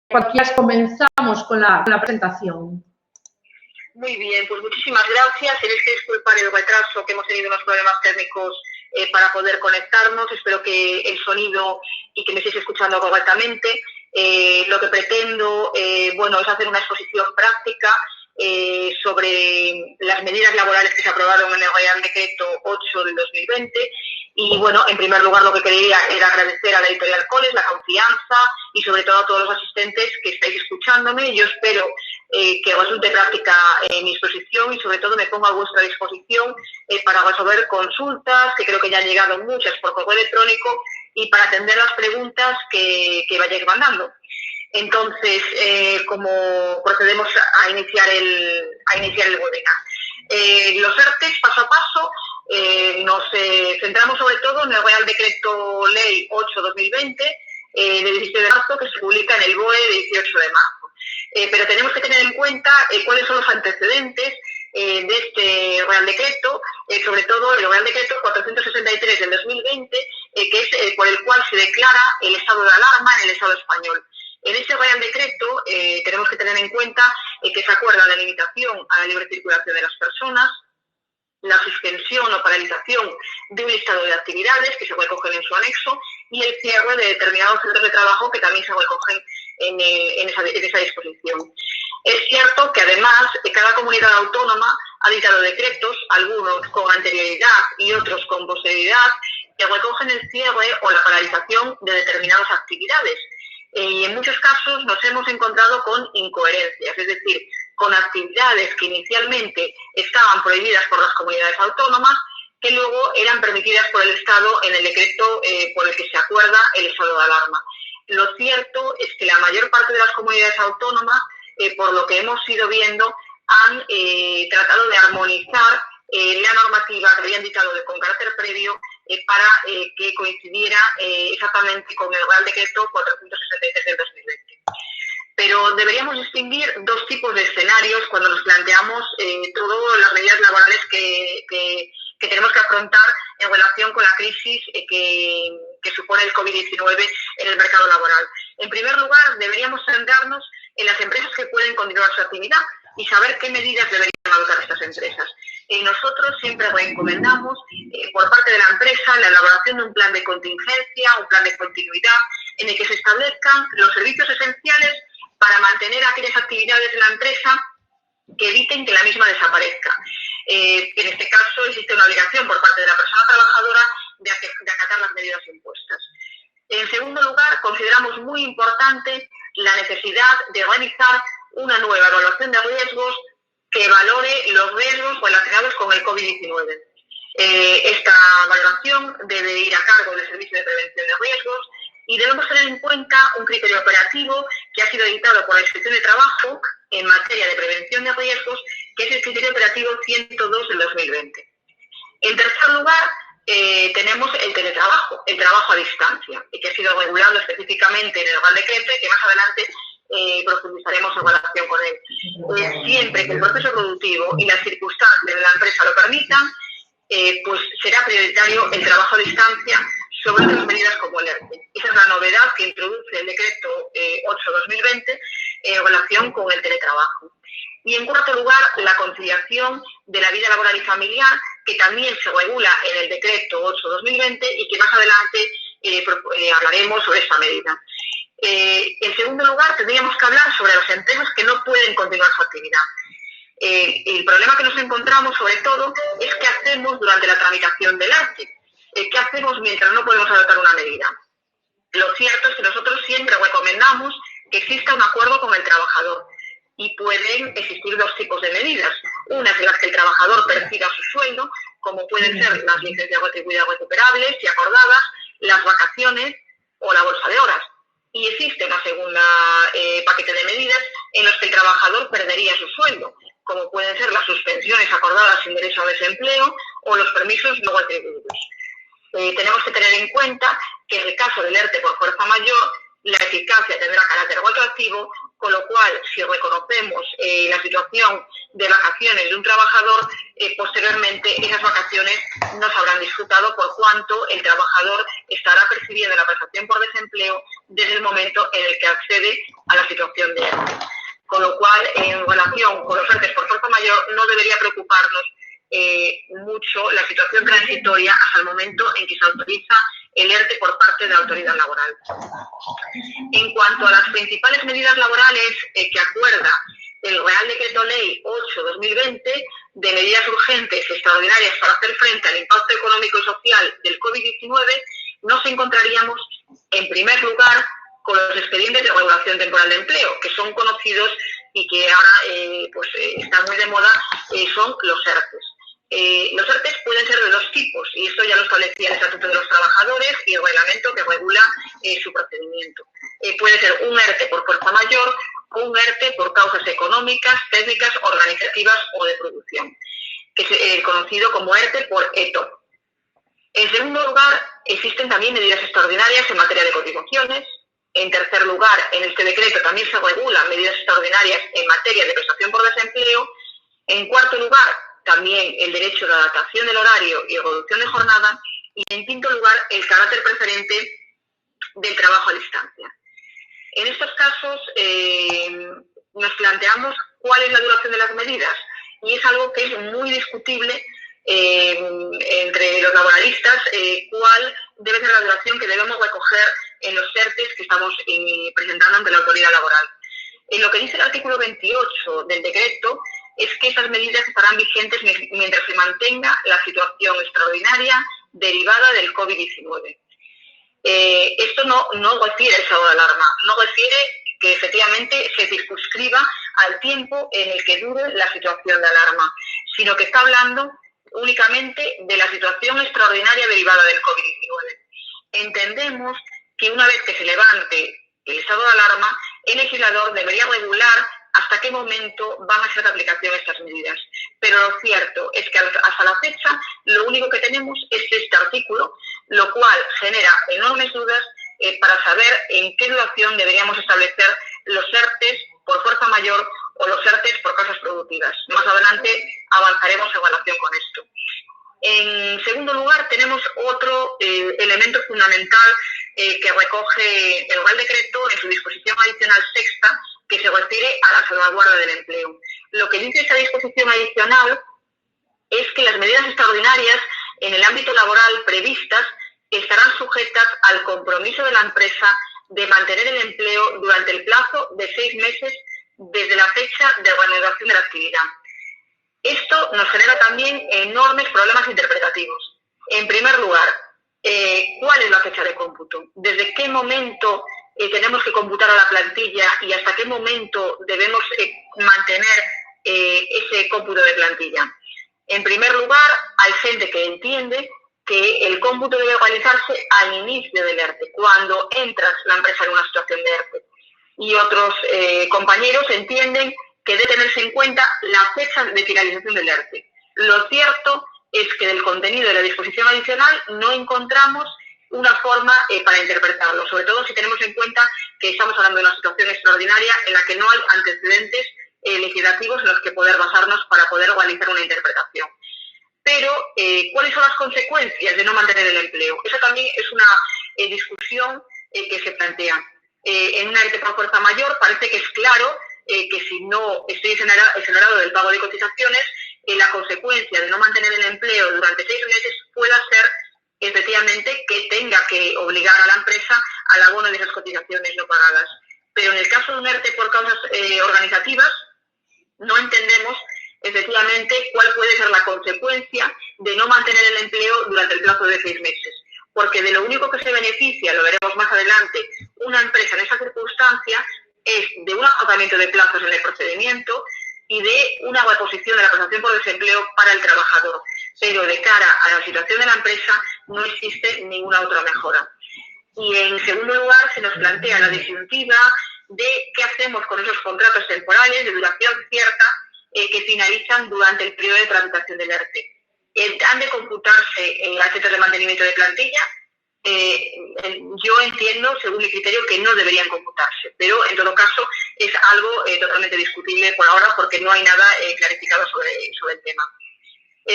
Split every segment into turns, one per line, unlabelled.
Cuando quieras comenzamos con la presentación.
Muy bien, pues muchísimas gracias. Tenéis que disculpar el retraso, que hemos tenido unos problemas técnicos para poder conectarnos. Espero que el sonido y que me estéis escuchando correctamente. Lo que pretendo, es hacer una exposición práctica sobre las medidas laborales que se aprobaron en el Real Decreto 8 del 2020. Y bueno, en primer lugar lo que quería era agradecer a la editorial Coles la confianza y sobre todo a todos los asistentes que estáis escuchándome. Yo espero que resulte práctica mi exposición y sobre todo me pongo a vuestra disposición para resolver consultas, que creo que ya han llegado muchas por correo electrónico, y para atender las preguntas que vayáis mandando. Entonces, como procedemos a iniciar el webinar. Los ERTEs, paso a paso, nos centramos sobre todo en el Real Decreto Ley 8-2020 de 17 de marzo, que se publica en el BOE de 18 de marzo. Pero tenemos que tener en cuenta cuáles son los antecedentes de este Real Decreto, sobre todo el Real Decreto 463 del 2020, que es por el cual se declara el estado de alarma en el Estado español. En ese Real Decreto tenemos que tener en cuenta que se acuerda la limitación a la libre circulación de las personas, la suspensión o paralización de un listado de actividades que se recogen en su anexo y el cierre de determinados centros de trabajo que también se recogen en esa disposición. Es cierto que además cada comunidad autónoma ha dictado decretos, algunos con anterioridad y otros con posterioridad, que recogen el cierre o la paralización de determinadas actividades. Y en muchos casos nos hemos encontrado con incoherencias, es decir, con actividades que inicialmente estaban prohibidas por las comunidades autónomas, que luego eran permitidas por el Estado en el decreto por el que se acuerda el estado de alarma. Lo cierto es que la mayor parte de las comunidades autónomas, por lo que hemos ido viendo, han tratado de armonizar la normativa que habían dictado con carácter previo para que coincidiera exactamente con el Real Decreto 463 del 2020. Pero deberíamos distinguir dos tipos de escenarios cuando nos planteamos todas las medidas laborales que tenemos que afrontar en relación con la crisis que supone el COVID-19 en el mercado laboral. En primer lugar, deberíamos centrarnos en las empresas que pueden continuar su actividad y saber qué medidas deberían adoptar estas empresas. Nosotros siempre recomendamos por parte de la empresa la elaboración de un plan de contingencia, un plan de continuidad, en el que se establezcan los servicios esenciales para mantener aquellas actividades de la empresa que eviten que la misma desaparezca. En este caso existe una obligación por parte de la persona trabajadora de acatar las medidas impuestas. En segundo lugar, consideramos muy importante la necesidad de realizar una nueva evaluación de riesgos que valore los riesgos relacionados con el COVID-19. Esta valoración debe ir a cargo del Servicio de Prevención de Riesgos y debemos tener en cuenta un criterio operativo que ha sido dictado por la Inspección de Trabajo en materia de prevención de riesgos, que es el criterio operativo 102 del 2020. En tercer lugar, tenemos el teletrabajo, el trabajo a distancia, que ha sido regulado específicamente en el Real Decreto y que más adelante profundizaremos en relación con él. Siempre que el proceso productivo y las circunstancias de la empresa lo permitan, pues será prioritario el trabajo a distancia sobre otras medidas como el ERTE. Esa es la novedad que introduce el Decreto 8-2020 en relación con el teletrabajo. Y en cuarto lugar, la conciliación de la vida laboral y familiar, que también se regula en el Decreto 8-2020 y que más adelante hablaremos sobre esta medida. En segundo lugar, tendríamos que hablar sobre las empresas que no pueden continuar su actividad. El problema que nos encontramos, sobre todo, es qué hacemos durante la tramitación del ERTE. ¿Qué hacemos mientras no podemos adoptar una medida? Lo cierto es que nosotros siempre recomendamos que exista un acuerdo con el trabajador y pueden existir dos tipos de medidas. Unas en las que el trabajador perciba su sueldo, como pueden ser las licencias retribuidas recuperables y acordadas, las vacaciones o la bolsa de horas. Y existe una segunda paquete de medidas en los que el trabajador perdería su sueldo, como pueden ser las suspensiones acordadas sin derecho a desempleo o los permisos no retribuidos. Tenemos que tener en cuenta que en el caso del ERTE por fuerza mayor, la eficacia tendrá carácter retroactivo, con lo cual, si reconocemos la situación de vacaciones de un trabajador, posteriormente esas vacaciones no se habrán disfrutado por cuanto el trabajador estará percibiendo la prestación por desempleo desde el momento en el que accede a la situación de ERTE. Con lo cual, en relación con los ERTE por fuerza mayor, no debería preocuparnos mucho la situación transitoria hasta el momento en que se autoriza el ERTE por parte de la autoridad laboral. En cuanto a las principales medidas laborales que acuerda el Real Decreto Ley 8/2020 de medidas urgentes y extraordinarias para hacer frente al impacto económico y social del COVID-19, nos encontraríamos, en primer lugar, con los expedientes de regulación temporal de empleo, que son conocidos y que ahora están muy de moda, son los ERTE. Los ERTE pueden ser de dos tipos, y esto ya lo establecía el Estatuto de los Trabajadores y el reglamento que regula su procedimiento. Puede ser un ERTE por fuerza mayor o un ERTE por causas económicas, técnicas, organizativas o de producción, que es conocido como ERTE por ETO. En segundo lugar, existen también medidas extraordinarias en materia de cotizaciones. En tercer lugar, en este decreto también se regulan medidas extraordinarias en materia de prestación por desempleo. En cuarto lugar, también el derecho de adaptación del horario y reducción de jornada. Y en quinto lugar, el carácter preferente del trabajo a distancia. En estos casos nos planteamos cuál es la duración de las medidas, y es algo que es muy discutible entre los laboralistas, cuál debe ser la duración que debemos recoger en los ERTE que estamos presentando ante la autoridad laboral. En lo que dice el artículo 28 del decreto es que estas medidas estarán vigentes mientras se mantenga la situación extraordinaria derivada del COVID-19. Esto no refiere al estado de alarma, no refiere que efectivamente se circunscriba al tiempo en el que dure la situación de alarma, sino que está hablando únicamente de la situación extraordinaria derivada del COVID-19. Entendemos que una vez que se levante el estado de alarma, el legislador debería regular hasta qué momento van a ser de aplicación estas medidas. Pero lo cierto es que hasta la fecha lo único que tenemos es este artículo, lo cual genera enormes dudas para saber en qué duración deberíamos establecer los ERTE por fuerza mayor o los ERTE por causas productivas. Más adelante avanzaremos en relación con esto. En segundo lugar, tenemos otro elemento fundamental que recoge el Real Decreto en su disposición adicional sexta, que se refiere a la salvaguarda del empleo. Lo que dice esta disposición adicional es que las medidas extraordinarias en el ámbito laboral previstas estarán sujetas al compromiso de la empresa de mantener el empleo durante el plazo de 6 meses desde la fecha de reanudación de la actividad. Esto nos genera también enormes problemas interpretativos. En primer lugar, ¿cuál es la fecha de cómputo? ¿Desde qué momento tenemos que computar a la plantilla y hasta qué momento debemos mantener ese cómputo de plantilla? En primer lugar, hay gente que entiende que el cómputo debe realizarse al inicio del ERTE, cuando entras la empresa en una situación de ERTE. Y otros compañeros entienden que debe tenerse en cuenta la fecha de finalización del ERTE. Lo cierto es que del contenido de la disposición adicional no encontramos una forma para interpretarlo, sobre todo si tenemos en cuenta que estamos hablando de una situación extraordinaria en la que no hay antecedentes legislativos en los que poder basarnos para poder realizar una interpretación. Pero, ¿cuáles son las consecuencias de no mantener el empleo? Esa también es una discusión que se plantea. En una ERTE por fuerza mayor parece que es claro que si no estoy exonerado del pago de cotizaciones, la consecuencia de no mantener el empleo durante 6 meses pueda ser efectivamente que tenga que obligar a la empresa al abono de esas cotizaciones no pagadas. Pero en el caso de un ERTE por causas organizativas, no entendemos efectivamente cuál puede ser la consecuencia de no mantener el empleo durante el plazo de 6 meses. Porque de lo único que se beneficia, lo veremos más adelante, una empresa en esa circunstancia es de un agotamiento de plazos en el procedimiento y de una reposición de la prestación por desempleo para el trabajador. Pero de cara a la situación de la empresa no existe ninguna otra mejora. Y en segundo lugar se nos plantea la disyuntiva de qué hacemos con esos contratos temporales de duración cierta que finalizan durante el periodo de tramitación del ERTE. ¿Han de computarse las fechas de mantenimiento de plantilla? Yo entiendo, según mi criterio, que no deberían computarse, pero en todo caso es algo totalmente discutible por ahora porque no hay nada clarificado sobre el tema.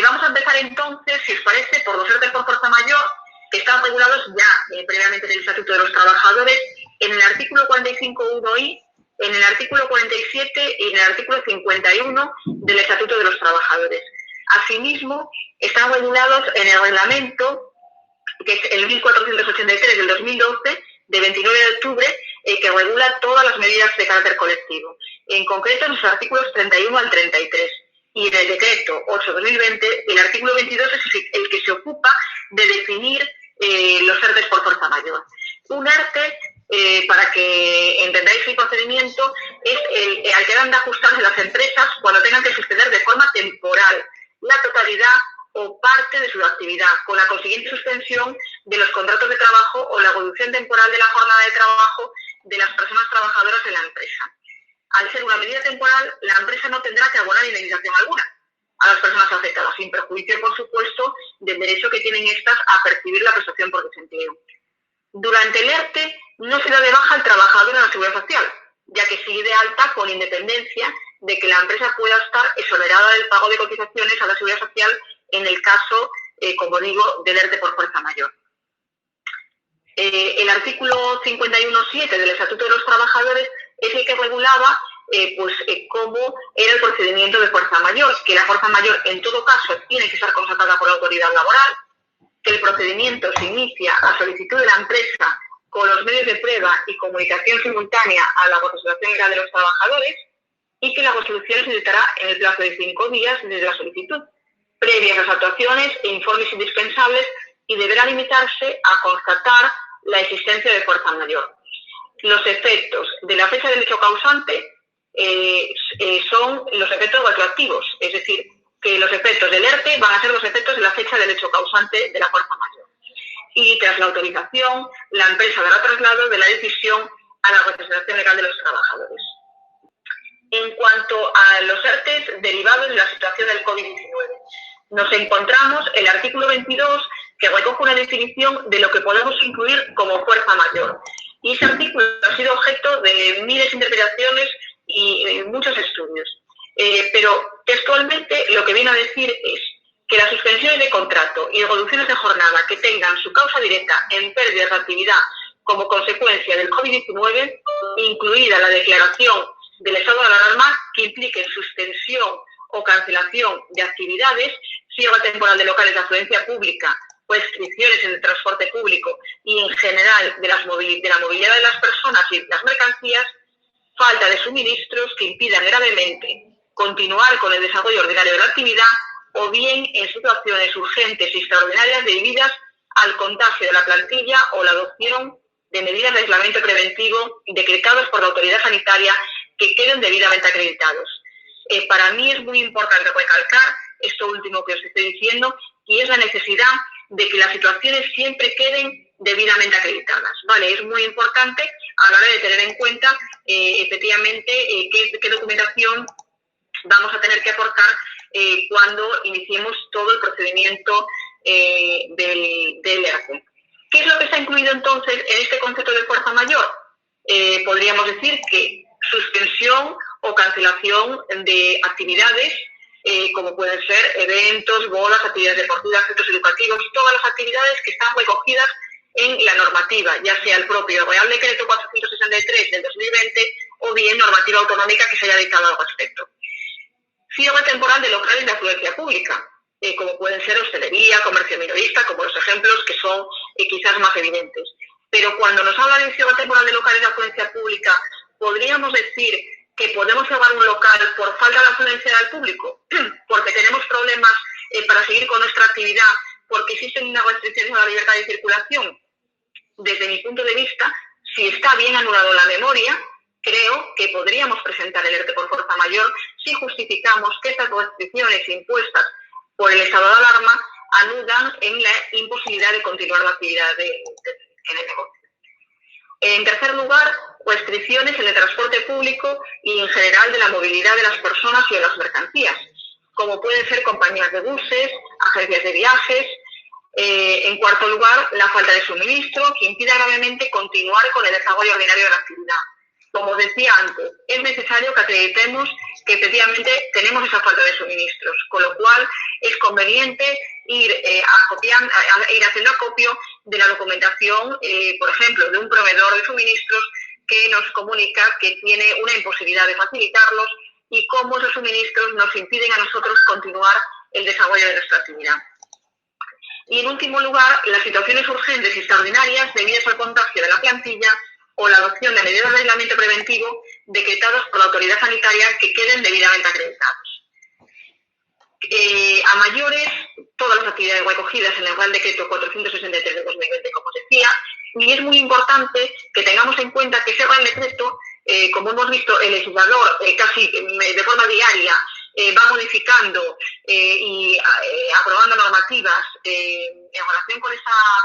Vamos a empezar entonces, si os parece, por los ERTE por fuerza mayor, que están regulados ya previamente en el Estatuto de los Trabajadores. En el artículo 45.1i en el artículo 47 y en el artículo 51 del Estatuto de los Trabajadores. Asimismo, están regulados en el reglamento, que es el 1483 del 2012, de 29 de octubre, que regula todas las medidas de carácter colectivo. En concreto, en los artículos 31 al 33. Y en el decreto 8/2020, el artículo 22 es el que se ocupa de definir los ERTE por fuerza mayor. Un ERTE, para que entendáis el procedimiento, es el al que dan de ajustarse las empresas cuando tengan que suspender de forma temporal la totalidad o parte de su actividad, con la consiguiente suspensión de los contratos de trabajo o la reducción temporal de la jornada de trabajo de las personas trabajadoras de la empresa. Al ser una medida temporal, la empresa no tendrá que abonar indemnización alguna a las personas afectadas, sin perjuicio, por supuesto, del derecho que tienen estas a percibir la prestación por desempleo. Durante el ERTE no se da de baja al trabajador en la Seguridad Social, ya que sigue de alta con independencia de que la empresa pueda estar exonerada del pago de cotizaciones a la Seguridad Social en el caso, como digo, del ERTE por fuerza mayor. El artículo 51.7 del Estatuto de los Trabajadores es el que regulaba cómo era el procedimiento de fuerza mayor, que la fuerza mayor en todo caso tiene que ser constatada por la autoridad laboral, que el procedimiento se inicia a solicitud de la empresa con los medios de prueba y comunicación simultánea a la representación legal de los trabajadores y que la resolución se dictará en el plazo de 5 días desde la solicitud, previas las actuaciones e informes indispensables, y deberá limitarse a constatar la existencia de fuerza mayor. Los efectos de la fecha del hecho causante son los efectos retroactivos, es decir, que los efectos del ERTE van a ser los efectos de la fecha del hecho causante de la fuerza mayor. Y tras la autorización, la empresa dará traslado de la decisión a la representación legal de los trabajadores. En cuanto a los ERTE derivados de la situación del COVID-19, nos encontramos el artículo 22, que recoge una definición de lo que podemos incluir como fuerza mayor. Y ese artículo ha sido objeto de miles de interpretaciones y muchos estudios. Pero textualmente lo que viene a decir es que las suspensiones de contrato y reducciones de jornada que tengan su causa directa en pérdidas de actividad como consecuencia del COVID-19, incluida la declaración del estado de alarma que impliquen suspensión o cancelación de actividades, cierre temporal de locales de afluencia pública, restricciones en el transporte público y en general de la movilidad de las personas y las mercancías, falta de suministros que impidan gravemente continuar con el desarrollo ordinario de la actividad, o bien en situaciones urgentes y extraordinarias debidas al contagio de la plantilla o la adopción de medidas de aislamiento preventivo decretadas por la autoridad sanitaria que queden debidamente acreditados. Para mí es muy importante recalcar esto último que os estoy diciendo, y es la necesidad de que las situaciones siempre queden debidamente acreditadas, ¿vale? Es muy importante a la hora de tener en cuenta efectivamente qué documentación vamos a tener que aportar cuando iniciemos todo el procedimiento del ERTE. ¿Qué es lo que está incluido entonces en este concepto de fuerza mayor? Podríamos decir que suspensión o cancelación de actividades, como pueden ser eventos, bodas, actividades deportivas, centros educativos, todas las actividades que están recogidas en la normativa, ya sea el propio Real Decreto 463 del 2020 o bien normativa autonómica que se haya dictado al respecto. Cierre temporal de locales de afluencia pública, como pueden ser hostelería, comercio minorista, como los ejemplos que son quizás más evidentes. Pero cuando nos habla de cierre temporal de locales de afluencia pública, ¿podríamos decir que podemos cerrar un local por falta de afluencia del público? Porque tenemos problemas para seguir con nuestra actividad, porque existen unas restricciones a la libertad de circulación. Desde mi punto de vista, si está bien anulado la memoria, creo que podríamos presentar el ERTE por fuerza mayor si justificamos que estas restricciones impuestas por el estado de alarma anudan en la imposibilidad de continuar la actividad en el negocio. En tercer lugar, restricciones en el transporte público y en general de la movilidad de las personas y de las mercancías, como pueden ser compañías de buses, agencias de viajes. En cuarto lugar, la falta de suministro que impida gravemente continuar con el desarrollo ordinario de la actividad. Como decía antes, es necesario que acreditemos que efectivamente tenemos esa falta de suministros, con lo cual es conveniente ir haciendo acopio de la documentación, por ejemplo, de un proveedor de suministros que nos comunica que tiene una imposibilidad de facilitarlos y cómo esos suministros nos impiden a nosotros continuar el desarrollo de nuestra actividad. Y en último lugar, las situaciones urgentes y extraordinarias debidas al contagio de la plantilla o la adopción de medidas de aislamiento preventivo decretadas por la autoridad sanitaria que queden debidamente acreditados. A mayores, todas las actividades recogidas en el Real Decreto 463 de 2020, como os decía, y es muy importante que tengamos en cuenta que ese Real Decreto, como hemos visto, el legislador casi de forma diaria va modificando y aprobando normativas en relación con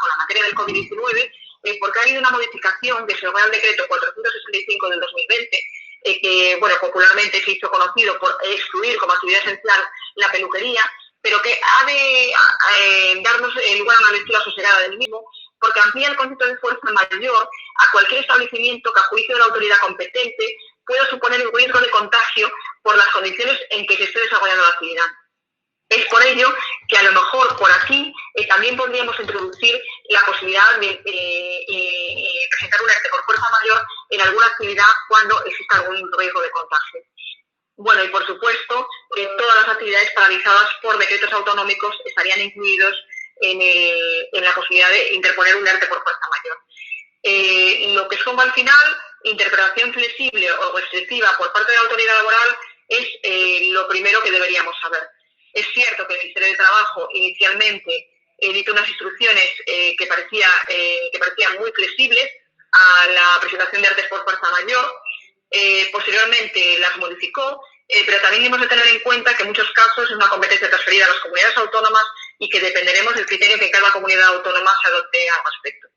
la materia del COVID-19, porque ha habido una modificación de ese Real Decreto 465 del 2020, que popularmente se hizo conocido por excluir como actividad esencial la peluquería, pero que ha de darnos lugar a una lectura sosegada del mismo, porque amplía el concepto de fuerza mayor a cualquier establecimiento que, a juicio de la autoridad competente, pueda suponer un riesgo de contagio por las condiciones en que se esté desarrollando la actividad. Es por ello que a lo mejor por aquí también podríamos introducir la posibilidad de presentar un ERTE por fuerza mayor en alguna actividad cuando exista algún riesgo de contagio. Bueno, y por supuesto, todas las actividades paralizadas por decretos autonómicos estarían incluidos en la posibilidad de interponer un ERTE por fuerza mayor. Lo que es como al final, interpretación flexible o restrictiva por parte de la autoridad laboral es lo primero que deberíamos saber. Es cierto que el Ministerio de Trabajo inicialmente editó unas instrucciones que parecían muy flexibles a la presentación de ERTEs por fuerza mayor. Posteriormente las modificó, pero también hemos de tener en cuenta que en muchos casos es una competencia transferida a las comunidades autónomas y que dependeremos del criterio que cada comunidad autónoma se adopte al respecto.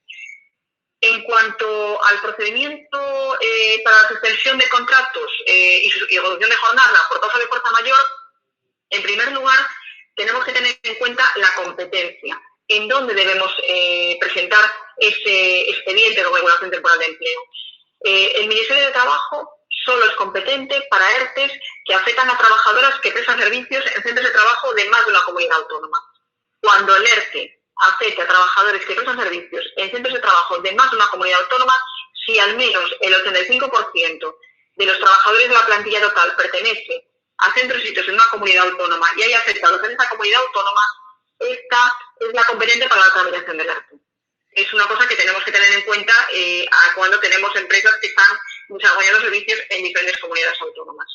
En cuanto al procedimiento para la suspensión de contratos y reducción de jornada por causa de fuerza mayor, en primer lugar tenemos que tener en cuenta la competencia, en dónde debemos presentar ese expediente de regulación temporal de empleo. El Ministerio de Trabajo solo es competente para ERTEs que afectan a trabajadoras que prestan servicios en centros de trabajo de más de una comunidad autónoma. Cuando el ERTE afecte a trabajadores que prestan servicios en centros de trabajo de más de una comunidad autónoma, si al menos el 85% de los trabajadores de la plantilla total pertenece a centros y sitios en una comunidad autónoma y hay afectados en esa comunidad autónoma, esta es la competente para la tramitación del ERTE. Es una cosa que tenemos que tener en cuenta cuando tenemos empresas que están desarrollando servicios en diferentes comunidades autónomas.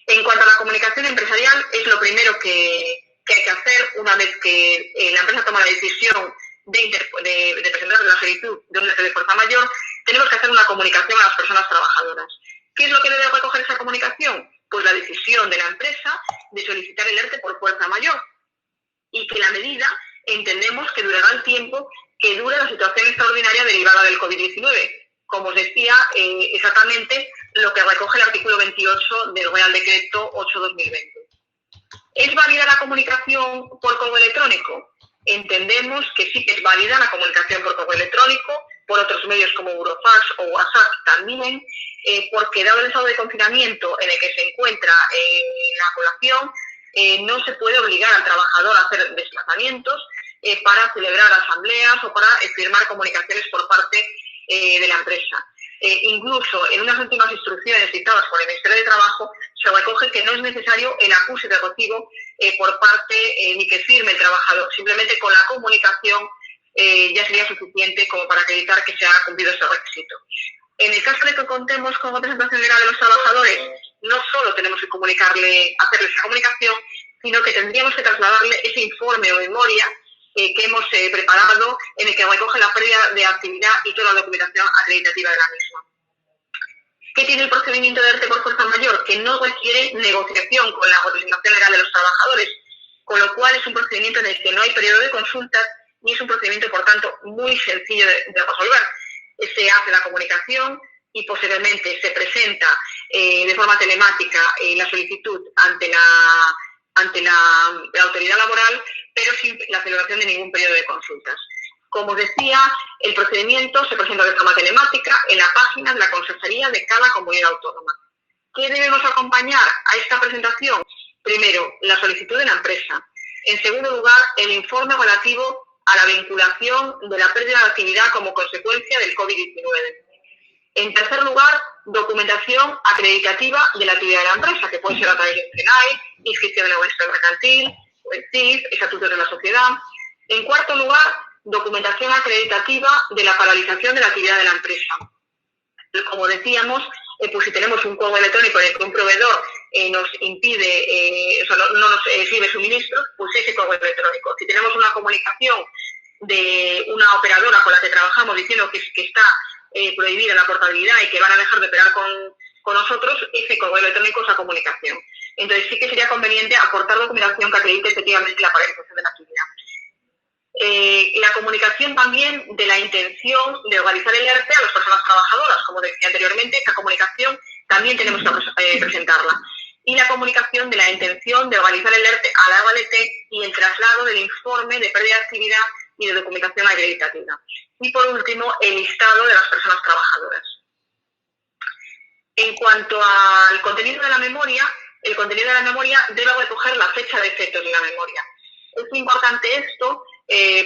En cuanto a la comunicación empresarial, es lo primero que hay que hacer una vez que la empresa toma la decisión de presentar la solicitud de un ERTE de fuerza mayor. Tenemos que hacer una comunicación a las personas trabajadoras. ¿Qué es lo que debe recoger esa comunicación? Pues la decisión de la empresa de solicitar el ERTE por fuerza mayor, y que la medida entendemos que durará el tiempo que dura la situación extraordinaria derivada del COVID-19. Como os decía, exactamente lo que recoge el artículo 28 del Real Decreto 8/2020. ¿Es válida la comunicación por correo electrónico? Entendemos que sí que es válida la comunicación por correo electrónico, por otros medios como Burofax o WhatsApp también, porque dado el estado de confinamiento en el que se encuentra la población, no se puede obligar al trabajador a hacer desplazamientos para celebrar asambleas o para firmar comunicaciones por parte de la empresa. Incluso en unas últimas instrucciones dictadas por el Ministerio de Trabajo se recoge que no es necesario el acuse de recibo por parte ni que firme el trabajador, simplemente con la comunicación ya sería suficiente como para acreditar que se ha cumplido ese requisito. En el caso de que contemos con representación legal de los trabajadores, no solo tenemos que hacerle esa comunicación, sino que tendríamos que trasladarle ese informe o memoria que hemos preparado, en el que recoge la pérdida de actividad y toda la documentación acreditativa de la misma. ¿Qué tiene el procedimiento de ERTE por fuerza mayor? Que no requiere negociación con la representación legal de los trabajadores, con lo cual es un procedimiento en el que no hay periodo de consultas y es un procedimiento, por tanto, muy sencillo de resolver. Se hace la comunicación y posteriormente se presenta de forma telemática la solicitud ante la autoridad laboral, pero sin la celebración de ningún periodo de consultas. Como decía, el procedimiento se presenta de forma telemática en la página de la consejería de cada comunidad autónoma. ¿Qué debemos acompañar a esta presentación? Primero, la solicitud de la empresa. En segundo lugar, el informe relativo a la vinculación de la pérdida de actividad como consecuencia del COVID-19. En tercer lugar, documentación acreditativa de la actividad de la empresa, que puede ser a través de CNAE, inscripción en el registro mercantil, el CIF, estatutos de la sociedad. En cuarto lugar, documentación acreditativa de la paralización de la actividad de la empresa. Como decíamos, pues si tenemos un correo electrónico en el que un proveedor nos impide, no nos sirve suministros, pues ese correo electrónico. Si tenemos una comunicación de una operadora con la que trabajamos diciendo que está prohibida la portabilidad y que van a dejar de operar con nosotros, ese correo electrónico, esa comunicación. Entonces sí que sería conveniente aportar documentación que acredite efectivamente la paralización de la actividad. La comunicación también de la intención de organizar el ERTE a las personas trabajadoras, como decía anteriormente, esta comunicación también tenemos que presentarla. Y la comunicación de la intención de organizar el ERTE a la OADT y el traslado del informe de pérdida de actividad y de documentación acreditativa. Y por último, el listado de las personas trabajadoras. En cuanto al contenido de la memoria, el contenido de la memoria debe recoger la fecha de efectos de la memoria. Es importante esto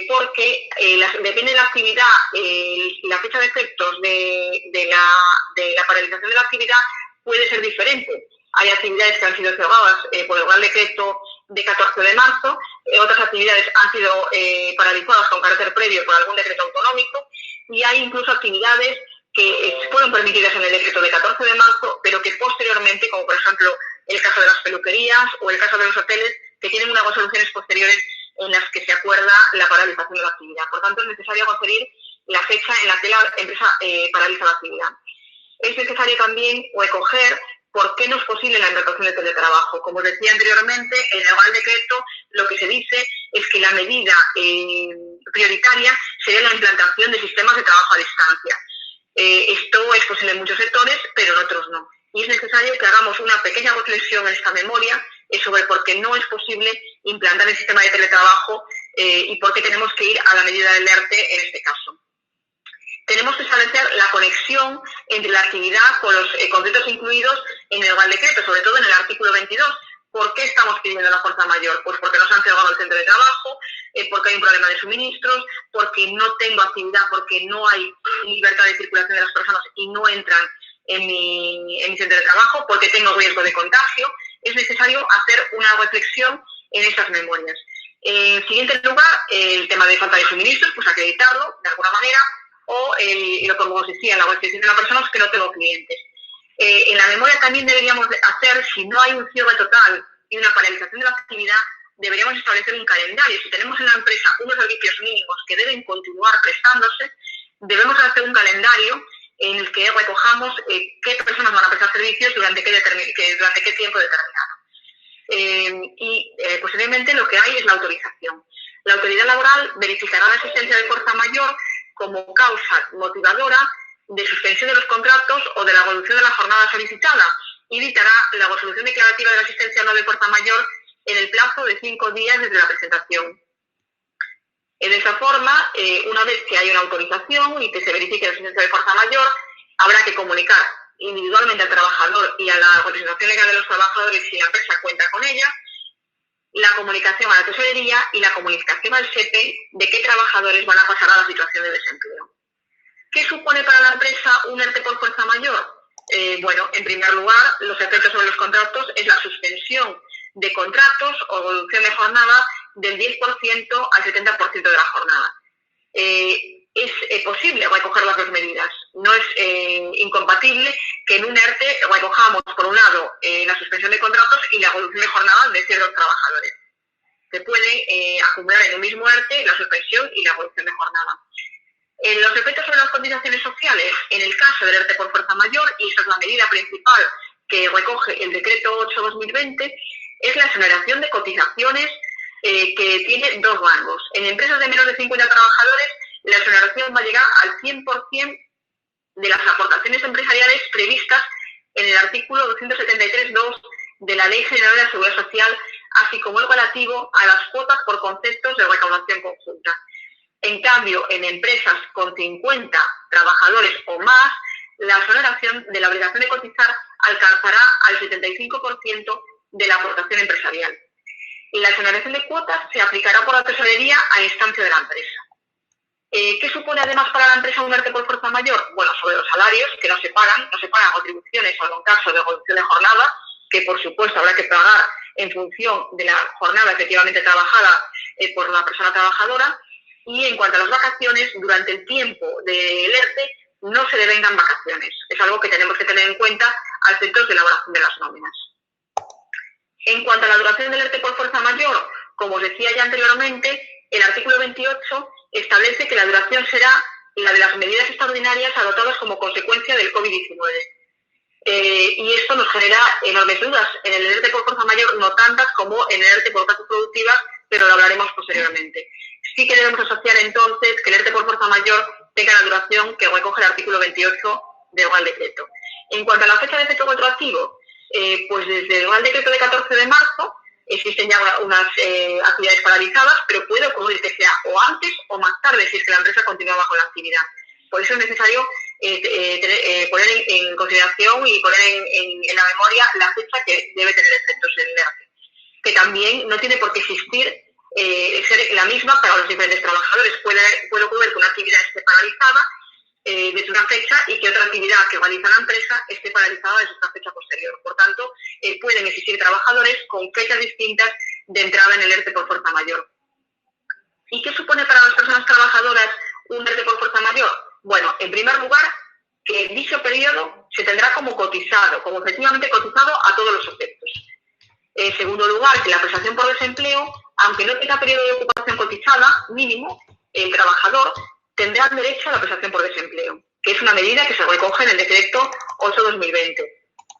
porque depende de la actividad, la fecha de efectos de la paralización de la actividad puede ser diferente. Hay actividades que han sido cerradas por el Real Decreto de 14 de marzo, otras actividades han sido paralizadas con carácter previo por algún decreto autonómico y hay incluso actividades que fueron permitidas en el decreto de 14 de marzo, pero que posteriormente, como por ejemplo el caso de las peluquerías o el caso de los hoteles, que tienen unas resoluciones posteriores en las que se acuerda la paralización de la actividad. Por tanto, es necesario referir la fecha en la que la empresa paraliza la actividad. Es necesario también recoger por qué no es posible la implantación de teletrabajo. Como decía anteriormente, en el Real Decreto lo que se dice es que la medida prioritaria sería la implantación de sistemas de trabajo a distancia. Esto es posible en muchos sectores, pero en otros no. Y es necesario que hagamos una pequeña reflexión en esta memoria sobre por qué no es posible implantar el sistema de teletrabajo y por qué tenemos que ir a la medida del ERTE en este caso. Tenemos que establecer la conexión entre la actividad con los conceptos incluidos en el Real Decreto, sobre todo en el artículo 22. ¿Por qué estamos pidiendo la fuerza mayor? Pues porque nos han cerrado el centro de trabajo, porque hay un problema de suministros, porque no tengo actividad, porque no hay libertad de circulación de las personas y no entran en mi centro de trabajo, porque tengo riesgo de contagio. Es necesario hacer una reflexión en estas memorias. En siguiente lugar, el tema de falta de suministros, pues acreditarlo de alguna manera, o como os decía, la restricción de la persona es que no tengo clientes. En la memoria también deberíamos hacer, si no hay un cierre total y una paralización de la actividad, deberíamos establecer un calendario. Si tenemos en la empresa unos servicios mínimos que deben continuar prestándose, debemos hacer un calendario en el que recojamos qué personas van a prestar servicios durante qué tiempo determinado. Posteriormente lo que hay es la autorización. La autoridad laboral verificará la existencia de fuerza mayor como causa motivadora de suspensión de los contratos o de la reducción de la jornada solicitada y dictará la resolución declarativa de la existencia no de fuerza mayor en el plazo de 5 días desde la presentación. De esta forma, una vez que hay una autorización y que se verifique la existencia de fuerza mayor, habrá que comunicar individualmente al trabajador y a la representación legal de los trabajadores si la empresa cuenta con ella, la comunicación a la tesorería y la comunicación al SEPE de qué trabajadores van a pasar a la situación de desempleo. ¿Qué supone para la empresa un ERTE por fuerza mayor? Bueno, en primer lugar, los efectos sobre los contratos es la suspensión de contratos o reducción de jornada del 10% al 70% de la jornada. Es posible recoger las dos medidas. No es incompatible que en un ERTE recojamos, por un lado, la suspensión de contratos y la reducción de jornada de ciertos trabajadores. Se puede acumular en un mismo ERTE la suspensión y la reducción de jornada. Los efectos sobre las cotizaciones sociales, en el caso del ERTE por fuerza mayor, y esa es la medida principal que recoge el decreto 8/2020, es la exoneración de cotizaciones que tiene dos rangos. En empresas de menos de 50 trabajadores, la exoneración va a llegar al 100% de las aportaciones empresariales previstas en el artículo 273.2 de la Ley General de la Seguridad Social, así como el relativo a las cuotas por conceptos de recaudación conjunta. En cambio, en empresas con 50 trabajadores o más, la exoneración de la obligación de cotizar alcanzará al 75% de la aportación empresarial. Y la exoneración de cuotas se aplicará por la tesorería a instancia de la empresa. ¿Qué supone además para la empresa un ERTE por fuerza mayor? Bueno, sobre los salarios, que no se pagan contribuciones, salvo en caso de reducción de jornada, que por supuesto habrá que pagar en función de la jornada efectivamente trabajada por la persona trabajadora. Y en cuanto a las vacaciones, durante el tiempo del ERTE no se devengan vacaciones. Es algo que tenemos que tener en cuenta al efectos de elaboración de las nóminas. En cuanto a la duración del ERTE por fuerza mayor, como os decía ya anteriormente, el artículo 28 establece que la duración será la de las medidas extraordinarias adoptadas como consecuencia del COVID-19. Y esto nos genera enormes dudas en el ERTE por fuerza mayor, no tantas como en el ERTE por causas productivas, pero lo hablaremos posteriormente. Sí que debemos asociar entonces que el ERTE por fuerza mayor tenga la duración que recoge el artículo 28 del Real Decreto. En cuanto a la fecha de efecto retroactivo, pues desde el Real Decreto de 14 de marzo existen ya unas actividades paralizadas, pero puede ocurrir que sea o antes o más tarde si es que la empresa continuaba con la actividad. Por eso es necesario poner en consideración y poner en la memoria la fecha que debe tener efectos en el ERTE, que también no tiene por qué existir ser la misma para los diferentes trabajadores. Puede ocurrir que una actividad esté paralizada desde una fecha y que otra actividad que realiza la empresa esté paralizada desde otra fecha posterior. Por tanto, pueden existir trabajadores con fechas distintas de entrada en el ERTE por fuerza mayor. ¿Y qué supone para las personas trabajadoras un ERTE por fuerza mayor? Bueno, en primer lugar, que dicho periodo se tendrá como cotizado, como efectivamente cotizado a todos los efectos. En segundo lugar, que la prestación por desempleo, aunque no tenga periodo de ocupación cotizada mínimo, el trabajador tendrá derecho a la prestación por desempleo, que es una medida que se recoge en el decreto 8/2020.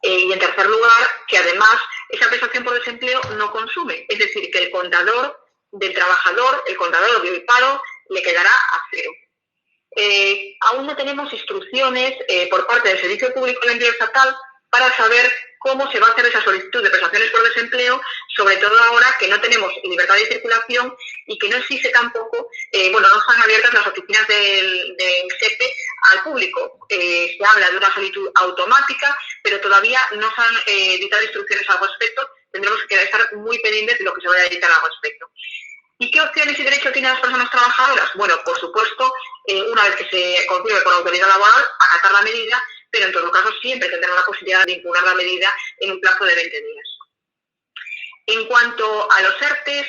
Y en tercer lugar, que además esa prestación por desempleo no consume, es decir, que el contador del trabajador, el contador del paro, le quedará a cero. Aún no tenemos instrucciones por parte del Servicio Público de Empleo Estatal para saber cómo se va a hacer esa solicitud de prestaciones por desempleo, sobre todo ahora que no tenemos libertad de circulación y que no existe tampoco, no están abiertas las oficinas del SEPE al público. Se habla de una solicitud automática, pero todavía no se han dictado instrucciones al respecto. Tendremos que estar muy pendientes de lo que se vaya a dictar al respecto. ¿Y qué opciones y derechos tienen las personas trabajadoras? Bueno, por supuesto, una vez que se confirme por la autoridad laboral, acatar la medida, pero en todo caso siempre tendrán la posibilidad de impugnar la medida en un plazo de 20 días. En cuanto a los ERTES,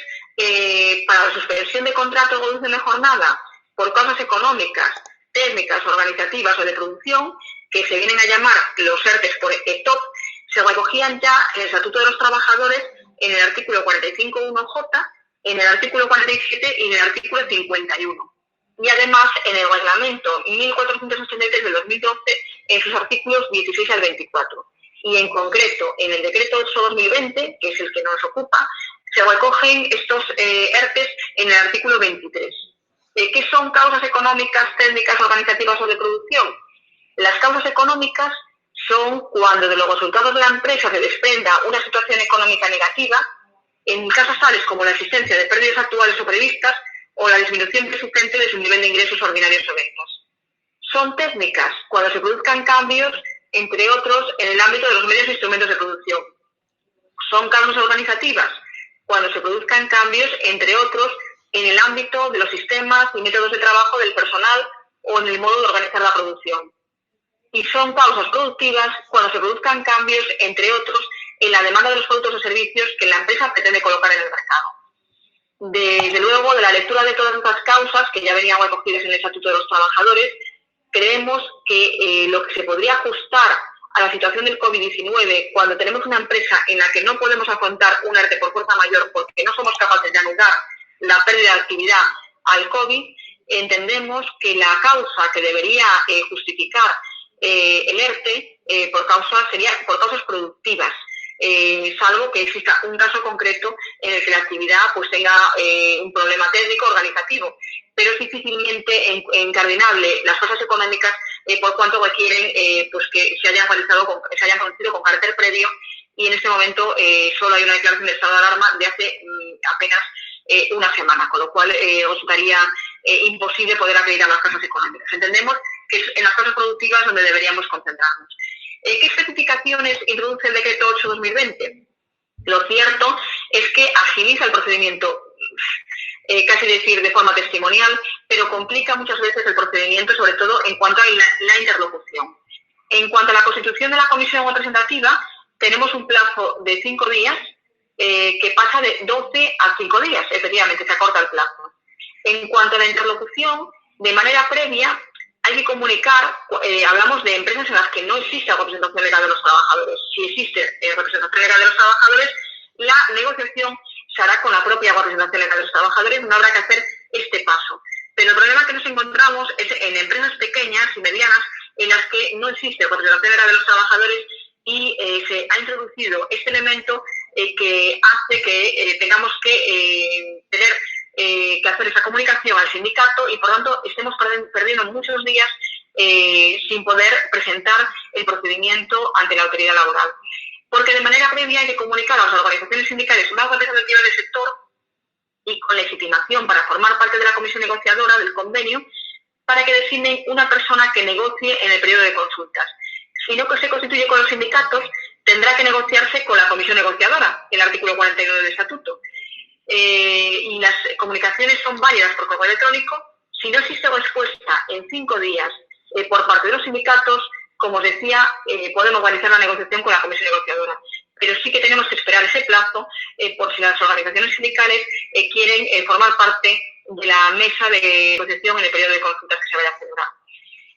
para la suspensión de contrato o reducción de jornada por causas económicas, técnicas, organizativas o de producción, que se vienen a llamar los ERTES por ETOP, se recogían ya en el Estatuto de los Trabajadores en el artículo 45.1j, en el artículo 47 y en el artículo 51. Y además en el reglamento 1483 del 2012 en sus artículos 16 al 24. Y en concreto en el decreto 8/2020, que es el que nos ocupa, se recogen estos ERTES en el artículo 23. ¿Qué son causas económicas, técnicas, organizativas o de producción? Las causas económicas son cuando de los resultados de la empresa se desprenda una situación económica negativa, en casos tales como la existencia de pérdidas actuales o previstas o la disminución persistente de su nivel de ingresos ordinarios o ventas. Son técnicas cuando se produzcan cambios, entre otros, en el ámbito de los medios e instrumentos de producción. Son causas organizativas cuando se produzcan cambios, entre otros, en el ámbito de los sistemas y métodos de trabajo del personal o en el modo de organizar la producción. Y son causas productivas cuando se produzcan cambios, entre otros, en la demanda de los productos o servicios que la empresa pretende colocar en el mercado. Desde luego, de la lectura de todas estas causas, que ya venían recogidas en el Estatuto de los Trabajadores, creemos que lo que se podría ajustar a la situación del COVID-19, cuando tenemos una empresa en la que no podemos afrontar un ERTE por fuerza mayor porque no somos capaces de anular la pérdida de actividad al COVID, entendemos que la causa que debería justificar el ERTE sería por causas productivas, salvo que exista un caso concreto en el que la actividad pues tenga un problema técnico organizativo, pero es difícilmente encardinable las causas económicas por cuanto requieren pues que se hayan conocido con carácter previo, y en este momento solo hay una declaración de estado de alarma de hace apenas una semana, con lo cual resultaría imposible poder acreditar las causas económicas. Entendemos que es en las causas productivas donde deberíamos concentrarnos. ¿Qué especificaciones introduce el decreto 8/2020? Lo cierto es que agiliza el procedimiento casi decir de forma testimonial, pero complica muchas veces el procedimiento, sobre todo en cuanto a la interlocución. En cuanto a la constitución de la comisión representativa, tenemos un plazo de 5 días que pasa de 12 a 5 días, efectivamente, se acorta el plazo. En cuanto a la interlocución, de manera previa, hay que comunicar, hablamos de empresas en las que no existe representación legal de los trabajadores. Si existe representación legal de los trabajadores, la negociación se hará con la propia representación legal de los trabajadores, no habrá que hacer este paso. Pero el problema que nos encontramos es en empresas pequeñas y medianas en las que no existe representación legal de los trabajadores y se ha introducido este elemento que hace que tengamos que tener que hacer esa comunicación al sindicato y, por tanto, estemos perdiendo muchos días sin poder presentar el procedimiento ante la autoridad laboral. Porque de manera previa hay que comunicar a las organizaciones sindicales más representativas del sector y con legitimación para formar parte de la comisión negociadora del convenio para que designen una persona que negocie en el periodo de consultas. Si no se constituye con los sindicatos, tendrá que negociarse con la comisión negociadora, el artículo 49 del estatuto. Y las comunicaciones son válidas por correo electrónico. Si no existe respuesta en 5 días por parte de los sindicatos, como os decía, podemos realizar la negociación con la comisión negociadora. Pero sí que tenemos que esperar ese plazo por si las organizaciones sindicales quieren formar parte de la mesa de negociación en el periodo de consultas que se vaya a celebrar.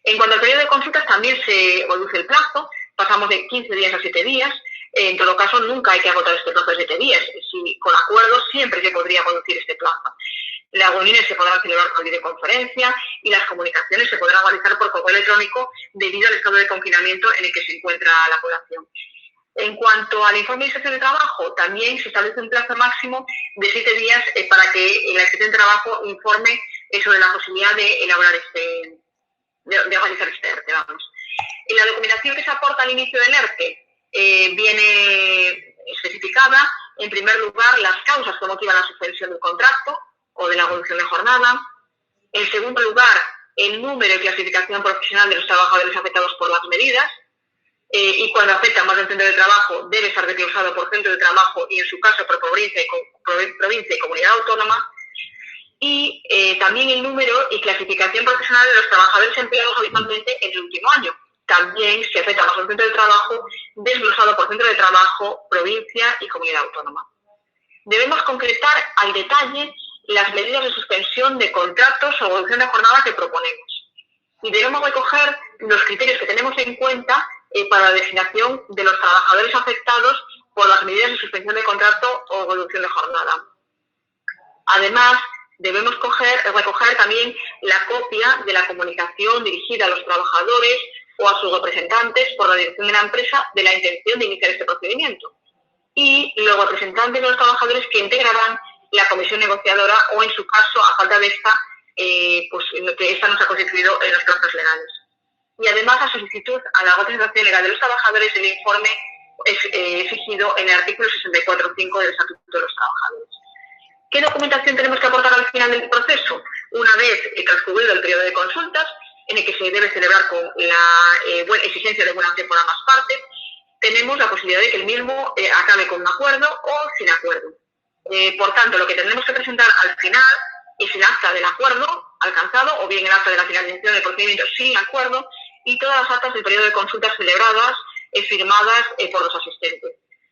En cuanto al periodo de consultas, también se reduce el plazo, pasamos de 15 días a 7 días. En todo caso, nunca hay que agotar este plazo de 7 días. Si con acuerdo, siempre se podría reducir este plazo. Las reuniones se podrán celebrar por videoconferencia y las comunicaciones se podrán realizar por correo electrónico debido al estado de confinamiento en el que se encuentra la población. En cuanto al informe de inspección de trabajo, también se establece un plazo máximo de 7 días para que la inspección de trabajo informe sobre la posibilidad de elaborar de realizar este ERTE. En la documentación que se aporta al inicio del ERTE viene especificada, en primer lugar, las causas que motivan la suspensión del contrato o de la reducción de jornada. En segundo lugar, el número y clasificación profesional de los trabajadores afectados por las medidas. Y cuando afecta más de un centro de trabajo, debe estar desglosado por centro de trabajo y, en su caso, por provincia y comunidad autónoma. Y también el número y clasificación profesional de los trabajadores empleados habitualmente en el último año. También, si afecta más a un centro de trabajo, desglosado por centro de trabajo, provincia y comunidad autónoma. Debemos concretar al detalle las medidas de suspensión de contratos o reducción de jornada que proponemos. Y debemos recoger los criterios que tenemos en cuenta para la designación de los trabajadores afectados por las medidas de suspensión de contrato o reducción de jornada. Además, debemos recoger también la copia de la comunicación dirigida a los trabajadores o a sus representantes por la dirección de la empresa de la intención de iniciar este procedimiento. Y los representantes de los trabajadores que integrarán la comisión negociadora o, en su caso, a falta de esta, que esta no se ha constituido en los plazos legales. Y además, a solicitud a la representación legal de los trabajadores, el informe es exigido en el artículo 64.5 del Estatuto de los Trabajadores. ¿Qué documentación tenemos que aportar al final del proceso? Una vez transcurrido el periodo de consultas, en el que se debe celebrar con la exigencia de buena fe por ambas partes, tenemos la posibilidad de que el mismo acabe con un acuerdo o sin acuerdo. Por tanto, lo que tendremos que presentar al final es el acta del acuerdo alcanzado o bien el acta de la finalización del procedimiento sin acuerdo y todas las actas del periodo de consultas celebradas firmadas por los asistentes.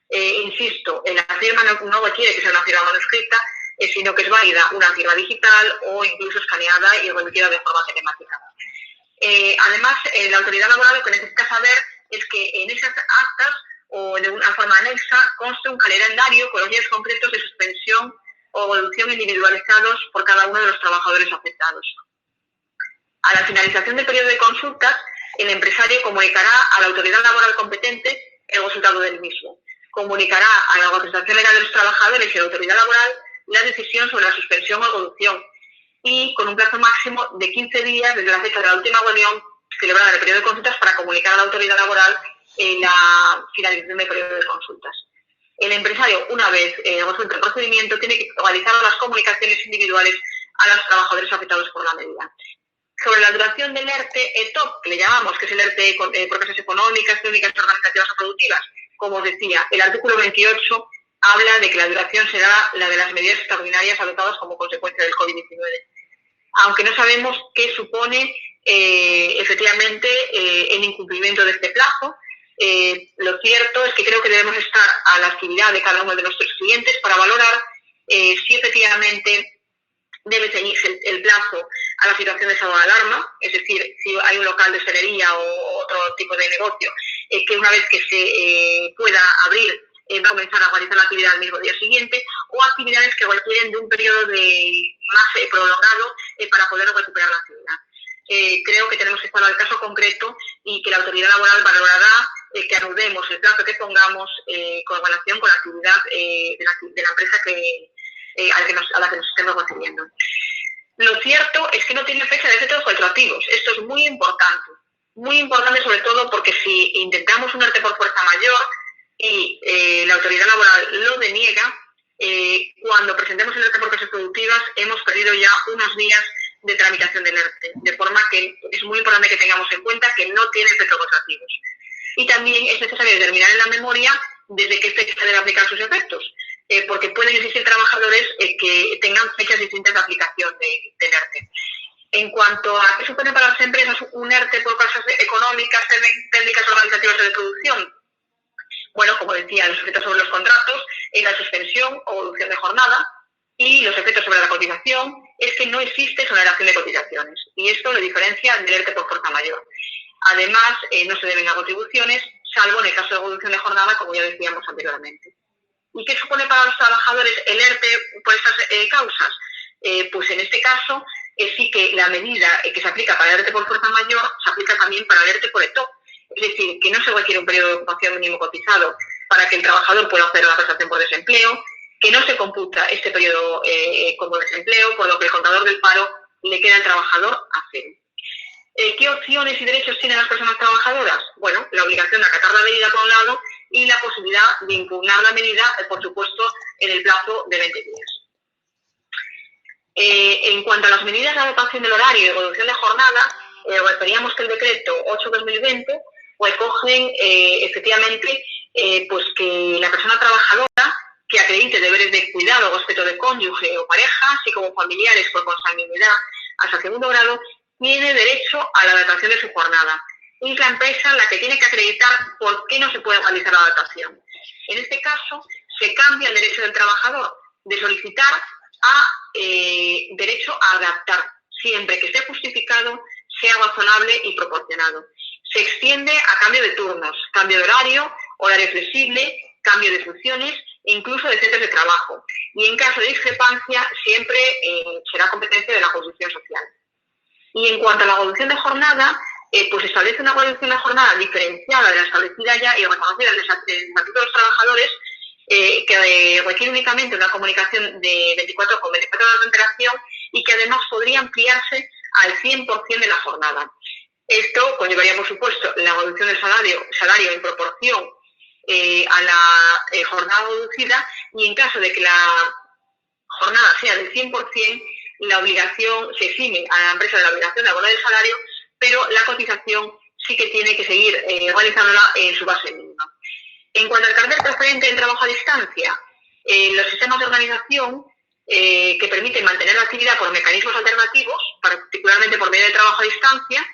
Insisto, la firma no requiere que sea una firma manuscrita, sino que es válida una firma digital o incluso escaneada y remitida de forma telemática. Además, la autoridad laboral lo que necesita saber es que en esas actas o de una forma anexa conste un calendario con los días concretos de suspensión o reducción individualizados por cada uno de los trabajadores afectados. A la finalización del periodo de consultas, el empresario comunicará a la autoridad laboral competente el resultado del mismo. Comunicará a la representación legal de los trabajadores y a la autoridad laboral la decisión sobre la suspensión o reducción y con un plazo máximo de 15 días desde la fecha de la última reunión celebrada en el periodo de consultas para comunicar a la autoridad laboral la finalización del periodo de consultas. El empresario, una vez resuelto el procedimiento, tiene que realizar las comunicaciones individuales a los trabajadores afectados por la medida. Sobre la duración del ERTE ETOP, que le llamamos, que es el ERTE por causas económicas, técnicas, organizativas o productivas, como os decía, el artículo 28 habla de que la duración será la de las medidas extraordinarias adoptadas como consecuencia del COVID-19. Aunque no sabemos qué supone efectivamente el incumplimiento de este plazo, lo cierto es que creo que debemos estar a la actividad de cada uno de nuestros clientes para valorar si efectivamente debe ceñirse el plazo a la situación de estado de alarma, es decir, si hay un local de hostelería o otro tipo de negocio que una vez que se pueda abrir va a comenzar a realizar la actividad al mismo día siguiente, o actividades que requieren de un periodo más prolongado para poder recuperar la actividad. Creo que tenemos que estar al caso concreto y que la autoridad laboral valorará que anudemos el plazo que pongamos con relación con la actividad de la empresa a la que nos estemos refiriendo. Lo cierto es que no tiene fecha de efectos retroactivos. Esto es muy importante sobre todo porque si intentamos un ERTE por fuerza mayor y la autoridad laboral lo deniega, cuando presentemos el ERTE por causas productivas hemos perdido ya unos días de tramitación del ERTE, de forma que es muy importante que tengamos en cuenta que no tiene efectos retroactivos. Y también es necesario determinar en la memoria desde qué fecha debe aplicar sus efectos, porque pueden existir trabajadores que tengan fechas distintas de aplicación del ERTE. En cuanto a qué supone para las empresas un ERTE por causas económicas, técnicas, organizativas o de producción, bueno, como decía, los efectos sobre los contratos, la suspensión o reducción de jornada, y los efectos sobre la cotización es que no existe exoneración de cotizaciones, y esto lo diferencia del ERTE por fuerza mayor. Además, no se deben a contribuciones, salvo en el caso de reducción de jornada, como ya decíamos anteriormente. ¿Y qué supone para los trabajadores el ERTE por estas causas? Pues en este caso, sí que la medida que se aplica para el ERTE por fuerza mayor se aplica también para el ERTE por ETOP. Es decir, que no se requiere un periodo de ocupación mínimo cotizado para que el trabajador pueda hacer la prestación por desempleo, que no se computa este periodo como desempleo, por lo que el contador del paro le queda al trabajador a cero. ¿Qué opciones y derechos tienen las personas trabajadoras? Bueno, la obligación de acatar la medida por un lado y la posibilidad de impugnar la medida, por supuesto, en el plazo de 20 días. En cuanto a las medidas de adaptación del horario y reducción de jornada, referíamos que el decreto 8/2020 recogen efectivamente pues que la persona trabajadora que acredite deberes de cuidado o respeto de cónyuge o pareja, así como familiares por consanguinidad hasta segundo grado, tiene derecho a la adaptación de su jornada. Es la empresa la que tiene que acreditar por qué no se puede realizar la adaptación. En este caso, se cambia el derecho del trabajador de solicitar a derecho a adaptar, siempre que esté justificado, sea razonable y proporcionado. Se extiende a cambio de turnos, cambio de horario flexible, cambio de funciones e incluso de centros de trabajo. Y en caso de discrepancia, siempre será competencia de la jurisdicción social. Y en cuanto a la reducción de jornada, pues establece una reducción de jornada diferenciada de la establecida ya y reconocida en el Estatuto de los Trabajadores, que requiere únicamente una comunicación de 24 horas de antelación y que además podría ampliarse al 100% de la jornada. Esto conllevaría, por supuesto, la reducción del salario en proporción a la jornada reducida, y en caso de que la jornada sea del 100%, la obligación se exime a la empresa de la obligación de abonar el salario, pero la cotización sí que tiene que seguir realizándola en su base mínima. En cuanto al carácter preferente del trabajo a distancia, los sistemas de organización que permiten mantener la actividad por mecanismos alternativos, particularmente por medio de trabajo a distancia,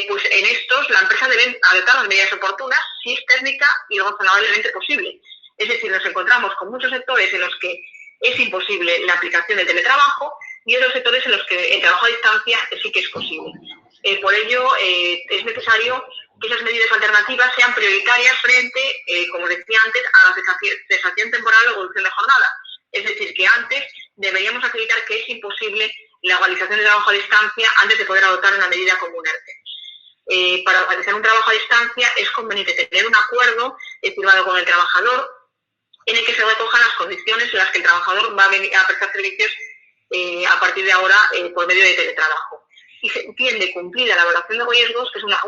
pues en estos la empresa debe adoptar las medidas oportunas si es técnica y razonablemente posible. Es decir, nos encontramos con muchos sectores en los que es imposible la aplicación del teletrabajo y otros sectores en los que el trabajo a distancia sí que es posible. Por ello, es necesario que esas medidas alternativas sean prioritarias frente, como decía antes, a la cesación temporal o reducción de jornada. Es decir, que antes deberíamos acreditar que es imposible la realización del trabajo a distancia antes de poder adoptar una medida como un ERTE. Para realizar un trabajo a distancia es conveniente tener un acuerdo firmado con el trabajador en el que se recojan las condiciones en las que el trabajador va a venir a prestar servicios a partir de ahora por medio de teletrabajo. Y se entiende cumplida la evaluación de riesgos, que es una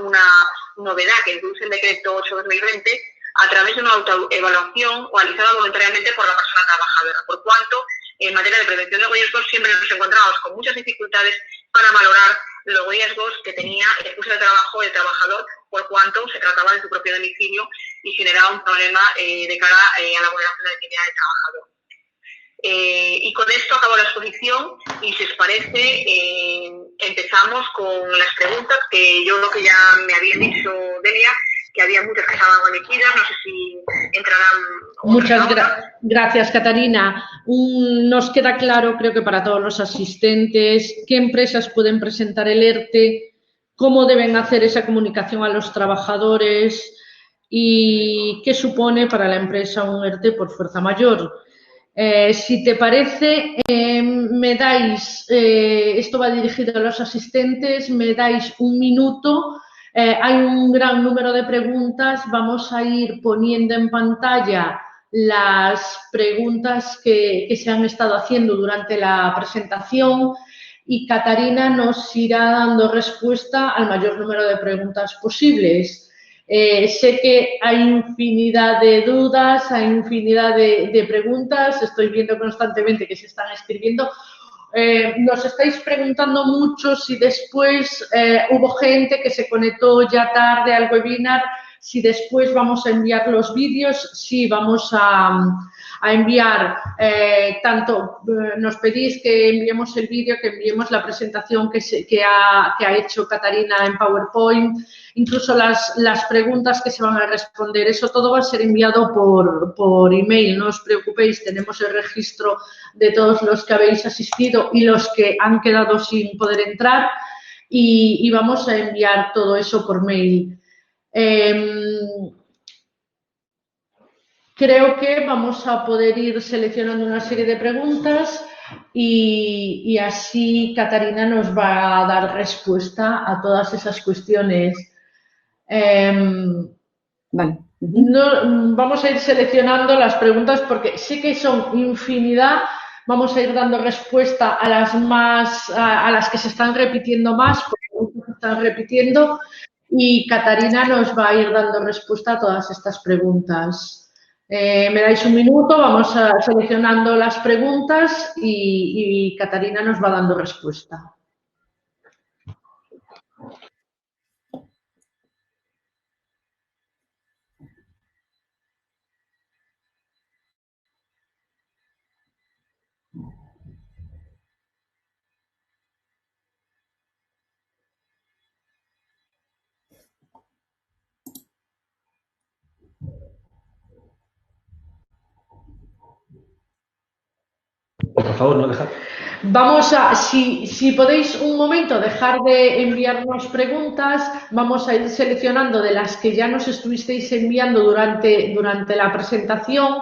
novedad que introduce el decreto 8/2020, a través de una autoevaluación realizada voluntariamente por la persona trabajadora, por cuanto en materia de prevención de riesgos siempre nos encontramos con muchas dificultades para valorar los riesgos que tenía el puesto de trabajo del trabajador, por cuanto se trataba de su propio domicilio y generaba un problema de cara a la vulneración de la dignidad del trabajador. Y con esto acabo la exposición y si os parece empezamos con las preguntas que yo creo que ya me había dicho Delia, que había muchas que estaban omitidas, no sé si entrarán.
Muchas gracias, Catarina. Nos queda claro, creo que para todos los asistentes, qué empresas pueden presentar el ERTE, cómo deben hacer esa comunicación a los trabajadores y qué supone para la empresa un ERTE por fuerza mayor. Si te parece, me dais, esto va dirigido a los asistentes, me dais un minuto. Hay un gran número de preguntas, vamos a ir poniendo en pantalla las preguntas que se han estado haciendo durante la presentación y Catarina nos irá dando respuesta al mayor número de preguntas posibles. Sé que hay infinidad de dudas, hay infinidad de preguntas, estoy viendo constantemente que se están escribiendo. Nos estáis preguntando mucho si después hubo gente que se conectó ya tarde al webinar, si después vamos a enviar los vídeos, sí, vamos a enviar nos pedís que enviemos el vídeo, que enviemos la presentación que ha hecho Catarina en PowerPoint, incluso las preguntas que se van a responder, eso todo va a ser enviado por email, no os preocupéis, tenemos el registro de todos los que habéis asistido y los que han quedado sin poder entrar y vamos a enviar todo eso por mail. Creo que vamos a poder ir seleccionando una serie de preguntas y así Catarina nos va a dar respuesta a todas esas cuestiones.
Vale.
No, vamos a ir seleccionando las preguntas porque sé que son infinidad. Vamos a ir dando respuesta a las que se están repitiendo más, porque se están repitiendo, y Catarina nos va a ir dando respuesta a todas estas preguntas. Me dais un minuto, vamos seleccionando las preguntas y Catarina nos va dando respuesta.
Por favor, no dejad.
Vamos a, si podéis un momento dejar de enviarnos preguntas, vamos a ir seleccionando de las que ya nos estuvisteis enviando durante la presentación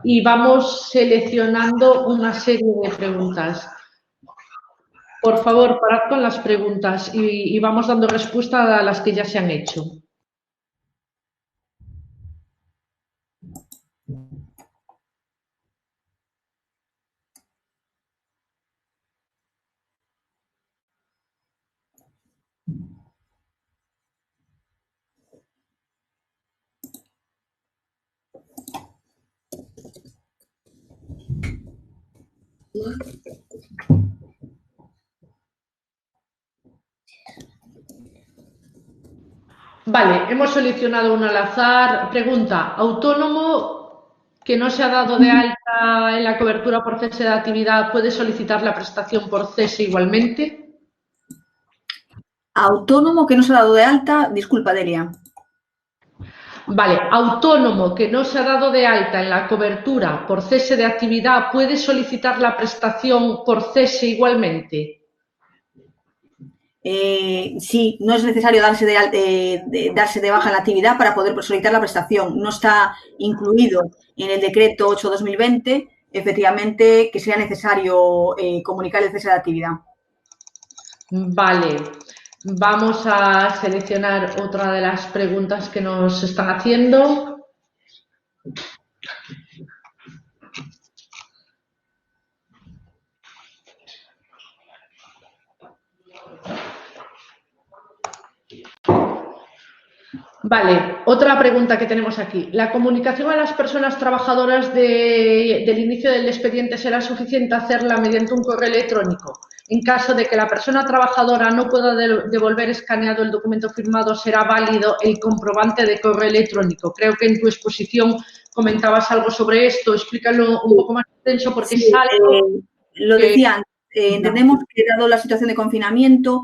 y vamos seleccionando una serie de preguntas. Por favor, parad con las preguntas y vamos dando respuesta a las que ya se han hecho. Vale, hemos seleccionado una al azar. Pregunta, ¿autónomo que no se ha dado de alta en la cobertura por cese de actividad puede solicitar la prestación por cese igualmente?
Autónomo que no se ha dado de alta, disculpa, Delia.
Vale, autónomo que no se ha dado de alta en la cobertura por cese de actividad puede solicitar la prestación por cese igualmente.
Sí, no es necesario darse de baja en la actividad para poder solicitar la prestación. No está incluido en el decreto 8/2020, efectivamente, que sea necesario comunicar el cese de actividad.
Vale, vamos a seleccionar otra de las preguntas que nos están haciendo. Vale, otra pregunta que tenemos aquí. ¿La comunicación a las personas trabajadoras del inicio del expediente será suficiente hacerla mediante un correo electrónico? En caso de que la persona trabajadora no pueda devolver escaneado el documento firmado, ¿será válido el comprobante de correo electrónico? Creo que en tu exposición comentabas algo sobre esto. Explícalo un poco más extenso porque
Sí,
es algo
lo
que...
decía antes. Entendemos que, dado la situación de confinamiento,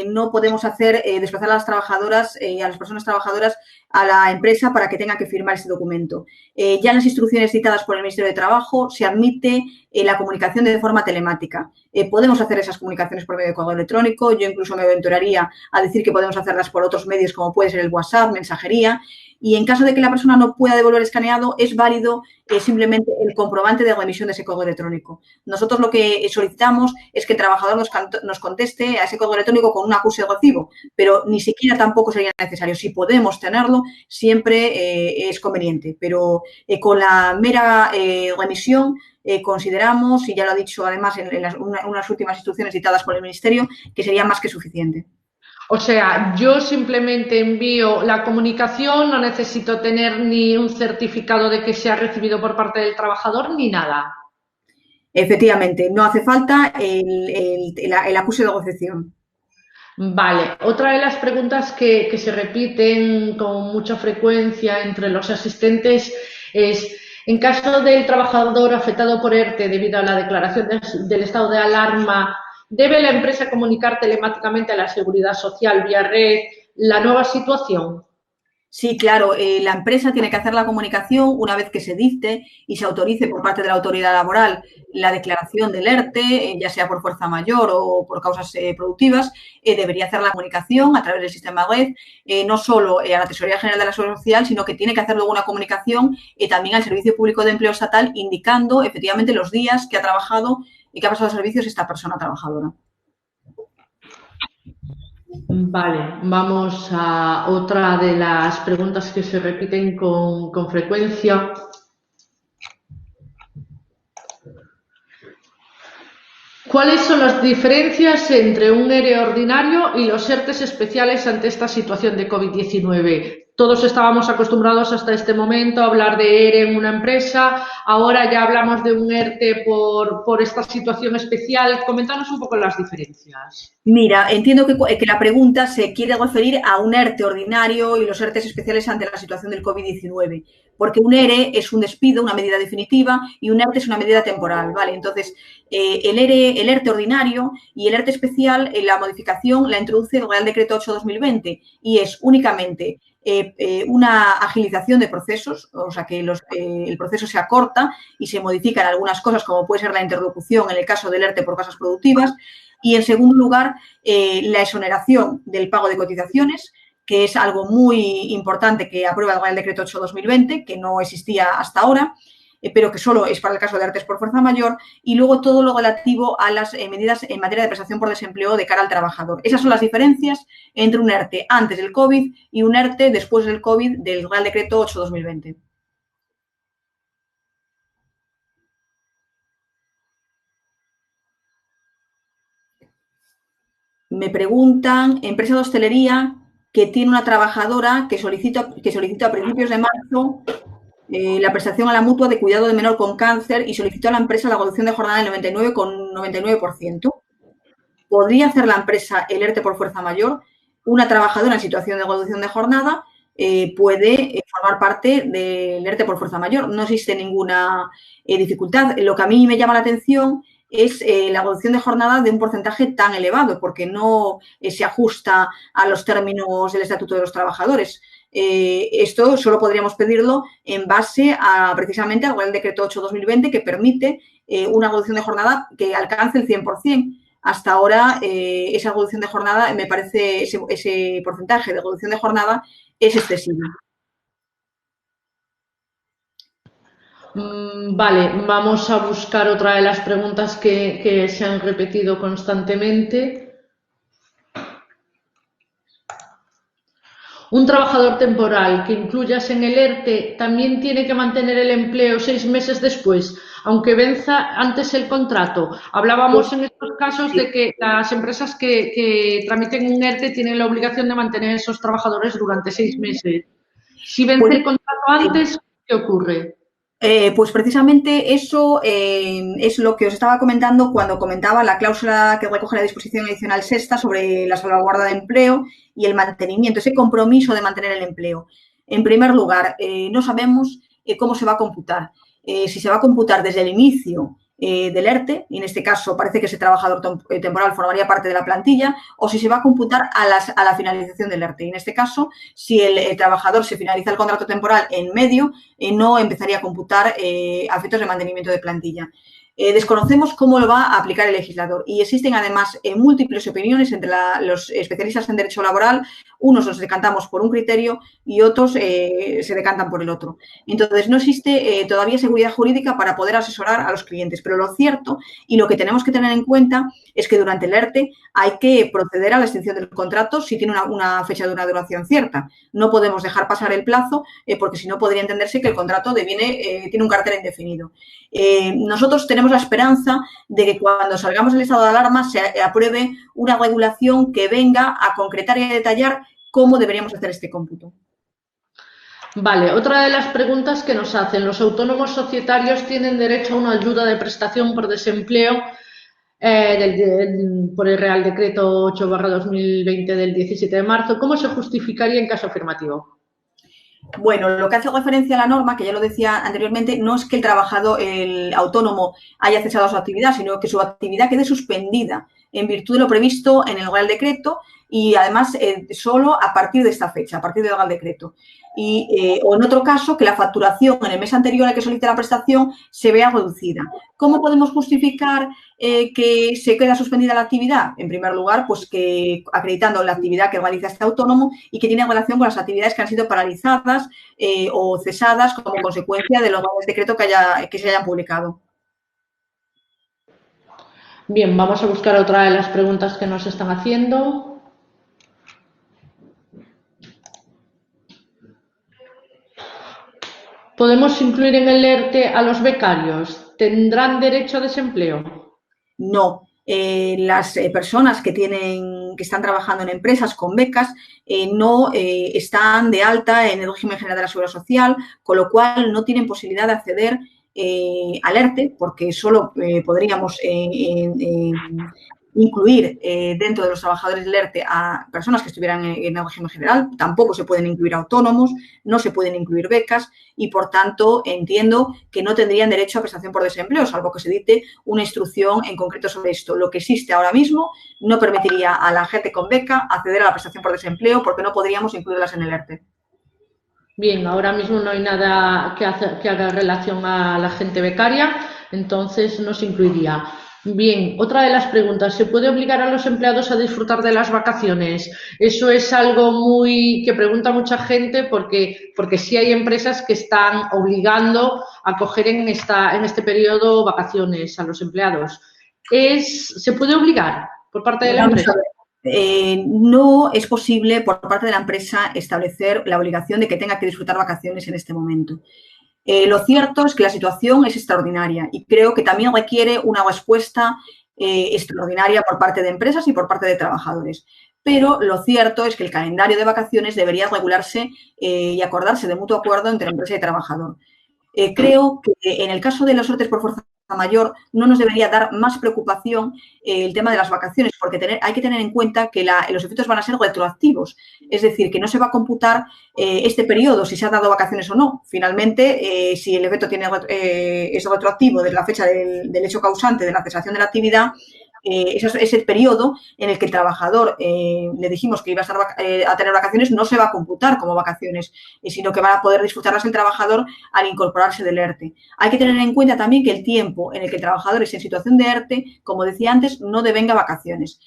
no podemos hacer desplazar a las trabajadoras, a las personas trabajadoras a la empresa para que tengan que firmar ese documento. Ya en las instrucciones dictadas por el Ministerio de Trabajo se admite la comunicación de forma telemática. Podemos hacer esas comunicaciones por medio de correo electrónico. Yo incluso me aventuraría a decir que podemos hacerlas por otros medios como puede ser el WhatsApp, mensajería. Y en caso de que la persona no pueda devolver escaneado, es válido simplemente el comprobante de remisión de ese correo electrónico. Nosotros lo que solicitamos es que el trabajador nos conteste a ese correo electrónico con un acuse de recibo, pero ni siquiera tampoco sería necesario. Si podemos tenerlo, siempre es conveniente, pero con la mera remisión consideramos, y ya lo ha dicho además en unas últimas instrucciones dictadas por el Ministerio, que sería más que suficiente.
O sea, yo simplemente envío la comunicación, no necesito tener ni un certificado de que se ha recibido por parte del trabajador ni nada.
Efectivamente, no hace falta el acuse de recepción.
Vale, otra de las preguntas que se repiten con mucha frecuencia entre los asistentes es, en caso del trabajador afectado por ERTE debido a la declaración del estado de alarma, ¿debe la empresa comunicar telemáticamente a la Seguridad Social vía red la nueva situación?
Sí, claro, la empresa tiene que hacer la comunicación una vez que se dicte y se autorice por parte de la autoridad laboral la declaración del ERTE, ya sea por fuerza mayor o por causas productivas, debería hacer la comunicación a través del sistema web, no solo a la Tesorería General de la Seguridad Social, sino que tiene que hacer luego una comunicación también al Servicio Público de Empleo Estatal, indicando efectivamente los días que ha trabajado y que ha pasado servicios esta persona trabajadora.
Vale, vamos a otra de las preguntas que se repiten con frecuencia. ¿Cuáles son las diferencias entre un ERE ordinario y los ERTEs especiales ante esta situación de COVID-19? Todos estábamos acostumbrados hasta este momento a hablar de ERE en una empresa, ahora ya hablamos de un ERTE por esta situación especial. Coméntanos un poco las diferencias.
Mira, entiendo que la pregunta se quiere referir a un ERTE ordinario y los ERTEs especiales ante la situación del COVID-19, porque un ERE es un despido, una medida definitiva, y un ERTE es una medida temporal, ¿vale? Entonces, el ERTE ordinario y el ERTE especial, la modificación la introduce el Real Decreto 8/2020 y es únicamente una agilización de procesos, o sea, que el proceso se acorta y se modifican algunas cosas, como puede ser la interlocución en el caso del ERTE por causas productivas, y, en segundo lugar, la exoneración del pago de cotizaciones, que es algo muy importante que aprueba el Real Decreto 8/2020, que no existía hasta ahora, pero que solo es para el caso de ERTEs por fuerza mayor, y luego todo lo relativo a las medidas en materia de prestación por desempleo de cara al trabajador. Esas son las diferencias entre un ERTE antes del COVID y un ERTE después del COVID del Real Decreto 8/2020. Me preguntan, empresa de hostelería que tiene una trabajadora que solicita a principios de marzo la prestación a la mutua de cuidado de menor con cáncer y solicitó a la empresa la reducción de jornada del 99,99%. ¿Podría hacer la empresa el ERTE por fuerza mayor? Una trabajadora en situación de reducción de jornada puede formar parte del ERTE por fuerza mayor. No existe ninguna dificultad. Lo que a mí me llama la atención es la reducción de jornada de un porcentaje tan elevado, porque no se ajusta a los términos del Estatuto de los Trabajadores. Esto solo podríamos pedirlo en base a precisamente al Real Decreto 8/2020, que permite una reducción de jornada que alcance el 100%. Hasta ahora esa reducción de jornada, me parece, ese porcentaje de reducción de jornada es excesivo.
Vale, vamos a buscar otra de las preguntas que se han repetido constantemente. Un trabajador temporal que incluyas en el ERTE también tiene que mantener el empleo 6 meses después. aunque venza antes el contrato. Hablábamos en estos casos de que las empresas que tramiten un ERTE tienen la obligación de mantener a esos trabajadores durante 6 meses. Si vence el contrato antes, ¿qué ocurre?
Pues precisamente eso es lo que os estaba comentando cuando comentaba la cláusula que recoge la disposición adicional sexta sobre la salvaguarda de empleo y el mantenimiento, ese compromiso de mantener el empleo. En primer lugar, no sabemos cómo se va a computar. Si se va a computar desde el inicio del ERTE, y en este caso parece que ese trabajador temporal formaría parte de la plantilla, o si se va a computar a la finalización del ERTE. Y en este caso, si el trabajador se finaliza el contrato temporal en medio, no empezaría a computar a efectos de mantenimiento de plantilla. Desconocemos cómo lo va a aplicar el legislador y existen además múltiples opiniones entre los especialistas en derecho laboral. Unos nos decantamos por un criterio y otros se decantan por el otro. Entonces, no existe todavía seguridad jurídica para poder asesorar a los clientes, pero lo cierto y lo que tenemos que tener en cuenta es que durante el ERTE hay que proceder a la extinción del contrato si tiene una fecha de una duración cierta. No podemos dejar pasar el plazo porque si no podría entenderse que el contrato tiene un carácter indefinido. Nosotros tenemos la esperanza de que cuando salgamos del estado de alarma se apruebe una regulación que venga a concretar y a detallar cómo deberíamos hacer este cómputo.
Vale, otra de las preguntas que nos hacen, ¿los autónomos societarios tienen derecho a una ayuda de prestación por desempleo por el Real Decreto 8/2020 del 17 de marzo? ¿Cómo se justificaría en caso afirmativo?
Bueno, lo que hace referencia a la norma, que ya lo decía anteriormente, no es que el trabajador, el autónomo, haya cesado su actividad, sino que su actividad quede suspendida en virtud de lo previsto en el Real Decreto y además solo a partir de esta fecha, a partir del Real Decreto. O en otro caso, que la facturación en el mes anterior al que solicita la prestación se vea reducida. ¿Cómo podemos justificar que se queda suspendida la actividad? En primer lugar, pues que acreditando la actividad que realiza este autónomo y que tiene relación con las actividades que han sido paralizadas o cesadas como consecuencia de los decretos que se hayan publicado.
Bien, vamos a buscar otra de las preguntas que nos están haciendo. ¿Podemos incluir en el ERTE a los becarios? ¿Tendrán derecho a desempleo?
No. Las personas que están trabajando en empresas con becas no están de alta en el régimen general de la Seguridad Social, con lo cual no tienen posibilidad de acceder al ERTE, porque solo podríamos incluir dentro de los trabajadores del ERTE a personas que estuvieran en el régimen general. Tampoco se pueden incluir autónomos, no se pueden incluir becas y, por tanto, entiendo que no tendrían derecho a prestación por desempleo, salvo que se dicte una instrucción en concreto sobre esto. Lo que existe ahora mismo no permitiría a la gente con beca acceder a la prestación por desempleo porque no podríamos incluirlas en el ERTE.
Bien, ahora mismo no hay nada que haga relación a la gente becaria, entonces no se incluiría. Bien, otra de las preguntas, ¿se puede obligar a los empleados a disfrutar de las vacaciones? Eso es algo que pregunta mucha gente porque sí hay empresas que están obligando a coger en este periodo vacaciones a los empleados. ¿Se puede obligar por parte de la empresa?
No es posible por parte de la empresa establecer la obligación de que tenga que disfrutar vacaciones en este momento. Lo cierto es que la situación es extraordinaria y creo que también requiere una respuesta extraordinaria por parte de empresas y por parte de trabajadores. Pero lo cierto es que el calendario de vacaciones debería regularse y acordarse de mutuo acuerdo entre empresa y trabajador. Creo que en el caso de los ERTE por fuerza mayor no nos debería dar más preocupación el tema de las vacaciones, porque hay que tener en cuenta que los efectos van a ser retroactivos, es decir, que no se va a computar este periodo si se ha dado vacaciones o no. Finalmente, si el efecto es retroactivo desde la fecha del hecho causante de la cesación de la actividad, ese periodo en el que el trabajador le dijimos que iba a tener vacaciones no se va a computar como vacaciones, sino que va a poder disfrutarlas el trabajador al incorporarse del ERTE. Hay que tener en cuenta también que el tiempo en el que el trabajador es en situación de ERTE, como decía antes, no devenga vacaciones.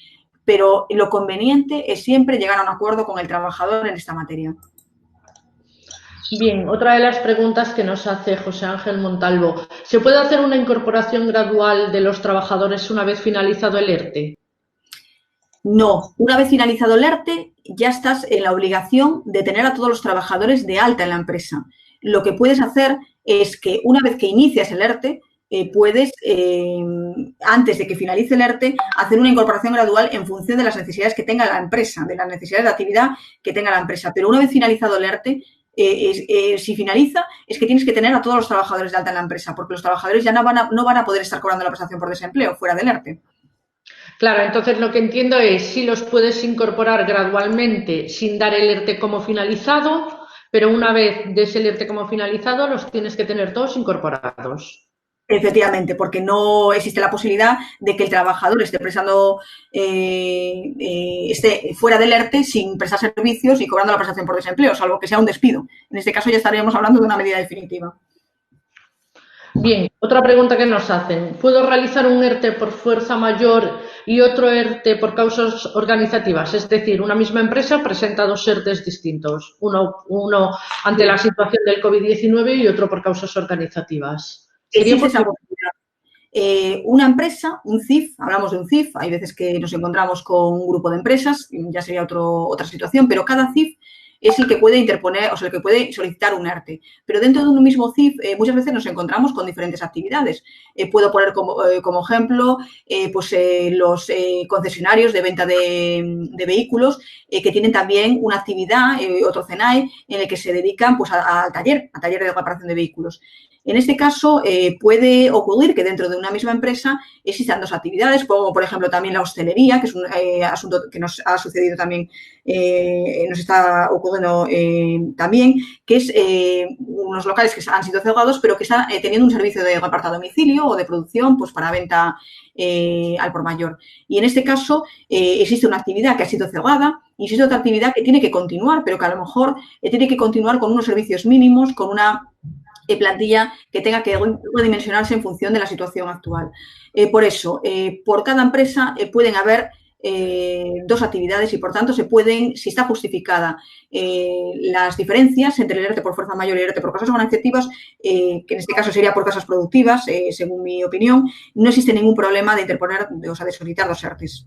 Pero lo conveniente es siempre llegar a un acuerdo con el trabajador en esta materia.
Bien, otra de las preguntas que nos hace José Ángel Montalvo. ¿Se puede hacer una incorporación gradual de los trabajadores una vez finalizado el ERTE?
No, una vez finalizado el ERTE ya estás en la obligación de tener a todos los trabajadores de alta en la empresa. Lo que puedes hacer es que una vez que inicias el ERTE, puedes, antes de que finalice el ERTE, hacer una incorporación gradual en función de las necesidades que tenga la empresa, de las necesidades de actividad que tenga la empresa. Pero una vez finalizado el ERTE, si finaliza, es que tienes que tener a todos los trabajadores de alta en la empresa, porque los trabajadores ya no van a poder estar cobrando la prestación por desempleo fuera del ERTE.
Claro, entonces lo que entiendo es si los puedes incorporar gradualmente sin dar el ERTE como finalizado, pero una vez des el ERTE como finalizado los tienes que tener todos incorporados.
Efectivamente, porque no existe la posibilidad de que el trabajador esté prestando, esté fuera del ERTE sin prestar servicios y cobrando la prestación por desempleo, salvo que sea un despido. En este caso ya estaríamos hablando de una medida definitiva.
Bien, otra pregunta que nos hacen. ¿Puedo realizar un ERTE por fuerza mayor y otro ERTE por causas organizativas? Es decir, una misma empresa presenta dos ERTEs distintos, uno ante la situación del COVID-19 y otro por causas organizativas.
Existe esa posibilidad. Una empresa, un CIF, hablamos de un CIF, hay veces que nos encontramos con un grupo de empresas, ya sería otra situación, pero cada CIF es el que puede interponer, o sea, el que puede solicitar un ERTE. Pero dentro de un mismo CIF muchas veces nos encontramos con diferentes actividades. Puedo poner como ejemplo los concesionarios de venta de vehículos que tienen también una actividad, otro CENAE, en el que se dedican pues, al taller de reparación de vehículos. En este caso, puede ocurrir que dentro de una misma empresa existan dos actividades, como por ejemplo también la hostelería, que es un asunto que nos ha sucedido también, nos está ocurriendo también, que es unos locales que han sido cerrados, pero que están teniendo un servicio de reparto a domicilio o de producción pues para venta al por mayor. Y en este caso existe una actividad que ha sido cerrada y existe otra actividad que tiene que continuar, pero que a lo mejor tiene que continuar con unos servicios mínimos, con una plantilla que tenga que redimensionarse en función de la situación actual. Por eso, por cada empresa pueden haber dos actividades y, por tanto, se pueden, si está justificada las diferencias entre el ERTE por fuerza mayor y el ERTE por causas organizativas, que en este caso sería por causas productivas, según mi opinión, no existe ningún problema de interponer, o sea, de solicitar dos ERTEs.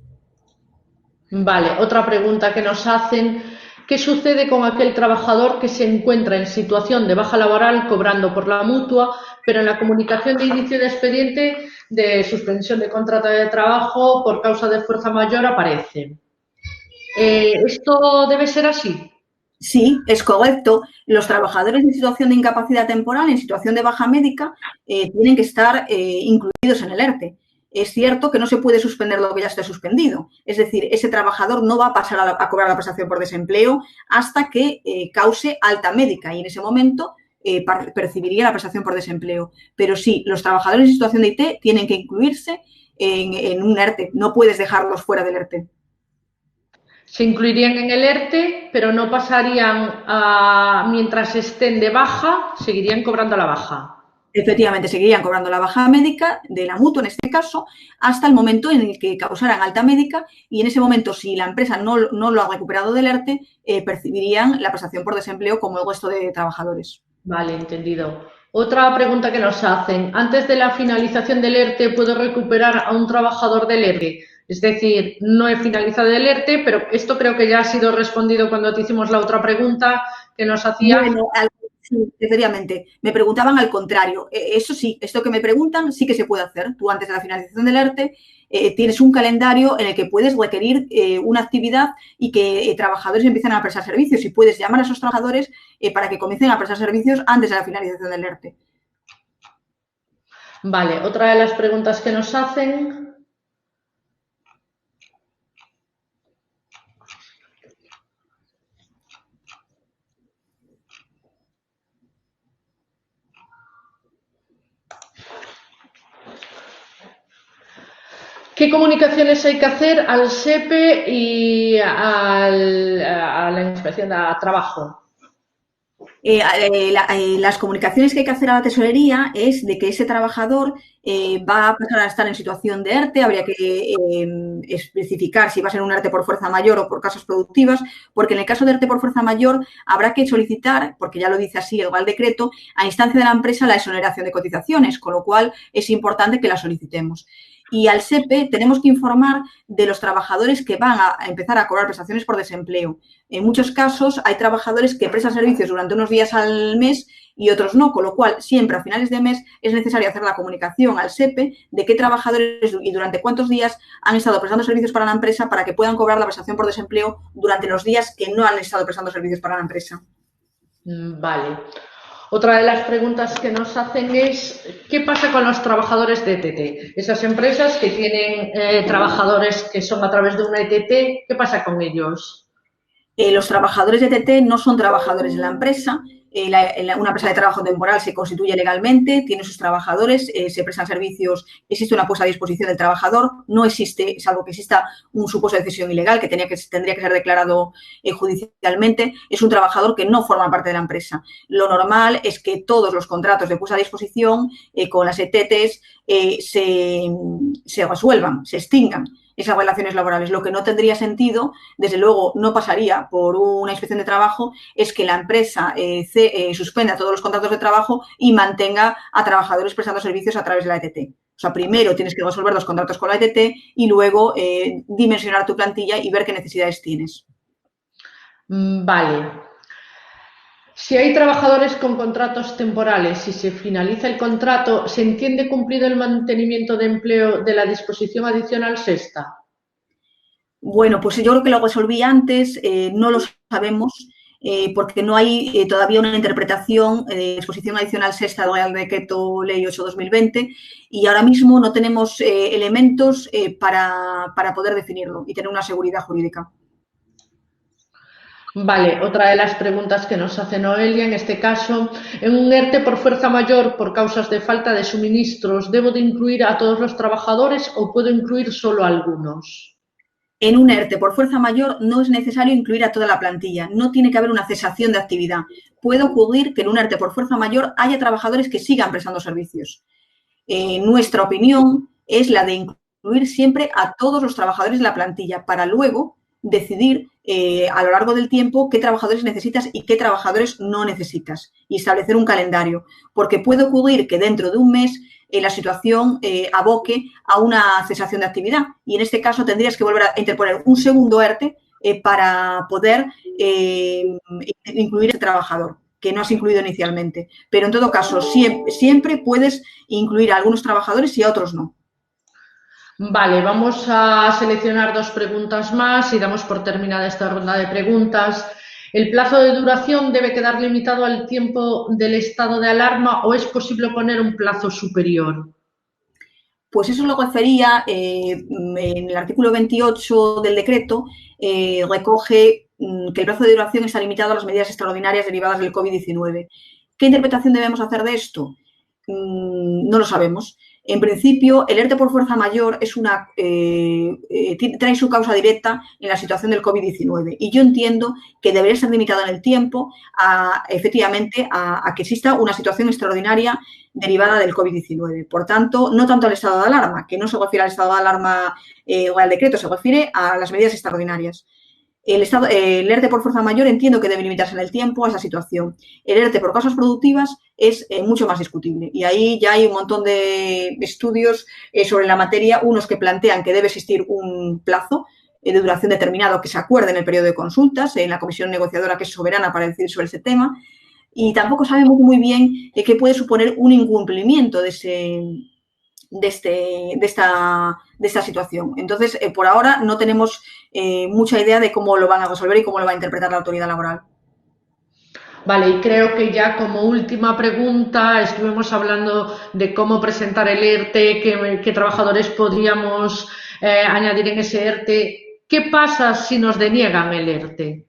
Vale, otra pregunta que nos hacen. ¿Qué sucede con aquel trabajador que se encuentra en situación de baja laboral cobrando por la mutua, pero en la comunicación de inicio de expediente de suspensión de contrato de trabajo por causa de fuerza mayor aparece? ¿Esto debe ser así?
Sí, es correcto. Los trabajadores en situación de incapacidad temporal, en situación de baja médica, tienen que estar incluidos en el ERTE. Es cierto que no se puede suspender lo que ya esté suspendido. Es decir, ese trabajador no va a pasar a cobrar la prestación por desempleo hasta que cause alta médica y en ese momento percibiría la prestación por desempleo. Pero sí, los trabajadores en situación de IT tienen que incluirse en un ERTE. No puedes dejarlos fuera del ERTE.
Se incluirían en el ERTE, pero no pasarían mientras estén de baja, seguirían cobrando la baja.
Efectivamente, seguirían cobrando la baja médica de la mutua, en este caso, hasta el momento en el que causaran alta médica y en ese momento, si la empresa no lo ha recuperado del ERTE, percibirían la prestación por desempleo como el resto de trabajadores.
Vale, entendido. Otra pregunta que nos hacen. Antes de la finalización del ERTE, ¿puedo recuperar a un trabajador del ERTE? Es decir, no he finalizado el ERTE, pero esto creo que ya ha sido respondido cuando te hicimos la otra pregunta que nos hacía.
Bueno, sí, efectivamente. Me preguntaban al contrario. Eso sí, esto que me preguntan sí que se puede hacer. Tú antes de la finalización del ERTE tienes un calendario en el que puedes requerir una actividad y que trabajadores empiecen a prestar servicios y puedes llamar a esos trabajadores para que comiencen a prestar servicios antes de la finalización del ERTE.
Vale, otra de las preguntas que nos hacen. ¿Qué comunicaciones hay que hacer al SEPE y a la Inspección de Trabajo?
Las comunicaciones que hay que hacer a la tesorería es de que ese trabajador va a pasar a estar en situación de ERTE, habría que especificar si va a ser un ERTE por fuerza mayor o por causas productivas, porque en el caso de ERTE por fuerza mayor habrá que solicitar, porque ya lo dice así el Real Decreto, a instancia de la empresa la exoneración de cotizaciones, con lo cual es importante que la solicitemos. Y al SEPE tenemos que informar de los trabajadores que van a empezar a cobrar prestaciones por desempleo. En muchos casos hay trabajadores que prestan servicios durante unos días al mes y otros no, con lo cual siempre a finales de mes es necesario hacer la comunicación al SEPE de qué trabajadores y durante cuántos días han estado prestando servicios para la empresa para que puedan cobrar la prestación por desempleo durante los días que no han estado prestando servicios para la empresa.
Vale. Otra de las preguntas que nos hacen es ¿qué pasa con los trabajadores de ETT? Esas empresas que tienen trabajadores que son a través de una ETT, ¿qué pasa con ellos?
Los trabajadores de ETT no son trabajadores de la empresa. Una empresa de trabajo temporal se constituye legalmente, tiene sus trabajadores, se prestan servicios, existe una puesta a disposición del trabajador, no existe, salvo que exista un supuesto de cesión ilegal que tendría que ser declarado judicialmente, es un trabajador que no forma parte de la empresa. Lo normal es que todos los contratos de puesta a disposición con las ETTs se resuelvan, se extingan esas relaciones laborales. Lo que no tendría sentido, desde luego no pasaría por una inspección de trabajo, es que la empresa suspenda todos los contratos de trabajo y mantenga a trabajadores prestando servicios a través de la ETT. O sea, primero tienes que resolver los contratos con la ETT y luego dimensionar tu plantilla y ver qué necesidades tienes.
Vale. Si hay trabajadores con contratos temporales y se finaliza el contrato, ¿se entiende cumplido el mantenimiento de empleo de la disposición adicional sexta?
Bueno, pues yo creo que lo resolví antes, no lo sabemos, porque no hay todavía una interpretación de disposición adicional sexta del Real Decreto Ley 8/2020 y ahora mismo no tenemos elementos para poder definirlo y tener una seguridad jurídica.
Vale, otra de las preguntas que nos hace Noelia, en este caso, en un ERTE por fuerza mayor por causas de falta de suministros, ¿debo de incluir a todos los trabajadores o puedo incluir solo a algunos?
En un ERTE por fuerza mayor no es necesario incluir a toda la plantilla, no tiene que haber una cesación de actividad. Puede ocurrir que en un ERTE por fuerza mayor haya trabajadores que sigan prestando servicios. Nuestra opinión es la de incluir siempre a todos los trabajadores de la plantilla para luego decidir a lo largo del tiempo qué trabajadores necesitas y qué trabajadores no necesitas y establecer un calendario, porque puede ocurrir que dentro de un mes la situación aboque a una cesación de actividad y en este caso tendrías que volver a interponer un segundo ERTE para poder incluir a ese trabajador que no has incluido inicialmente. Pero en todo caso, siempre puedes incluir a algunos trabajadores y a otros no.
Vale, vamos a seleccionar dos preguntas más y damos por terminada esta ronda de preguntas. ¿El plazo de duración debe quedar limitado al tiempo del estado de alarma o es posible poner un plazo superior?
Pues eso lo refería en el artículo 28 del decreto, recoge que el plazo de duración está limitado a las medidas extraordinarias derivadas del COVID-19. ¿Qué interpretación debemos hacer de esto? No lo sabemos. En principio, el ERTE por fuerza mayor trae su causa directa en la situación del COVID-19 y yo entiendo que debería ser limitado en el tiempo efectivamente a que exista una situación extraordinaria derivada del COVID-19. Por tanto, no tanto al estado de alarma, que no se refiere al estado de alarma o al decreto, se refiere a las medidas extraordinarias. El ERTE por fuerza mayor entiendo que debe limitarse en el tiempo a esa situación. El ERTE por causas productivas es mucho más discutible y ahí ya hay un montón de estudios sobre la materia, unos que plantean que debe existir un plazo de duración determinado que se acuerde en el periodo de consultas, en la comisión negociadora que es soberana para decidir sobre ese tema y tampoco sabemos muy bien qué puede suponer un incumplimiento de esta situación. Entonces, por ahora no tenemos mucha idea de cómo lo van a resolver y cómo lo va a interpretar la autoridad laboral.
Vale, y creo que ya como última pregunta estuvimos hablando de cómo presentar el ERTE, qué trabajadores podríamos añadir en ese ERTE. ¿Qué pasa si nos deniegan el ERTE?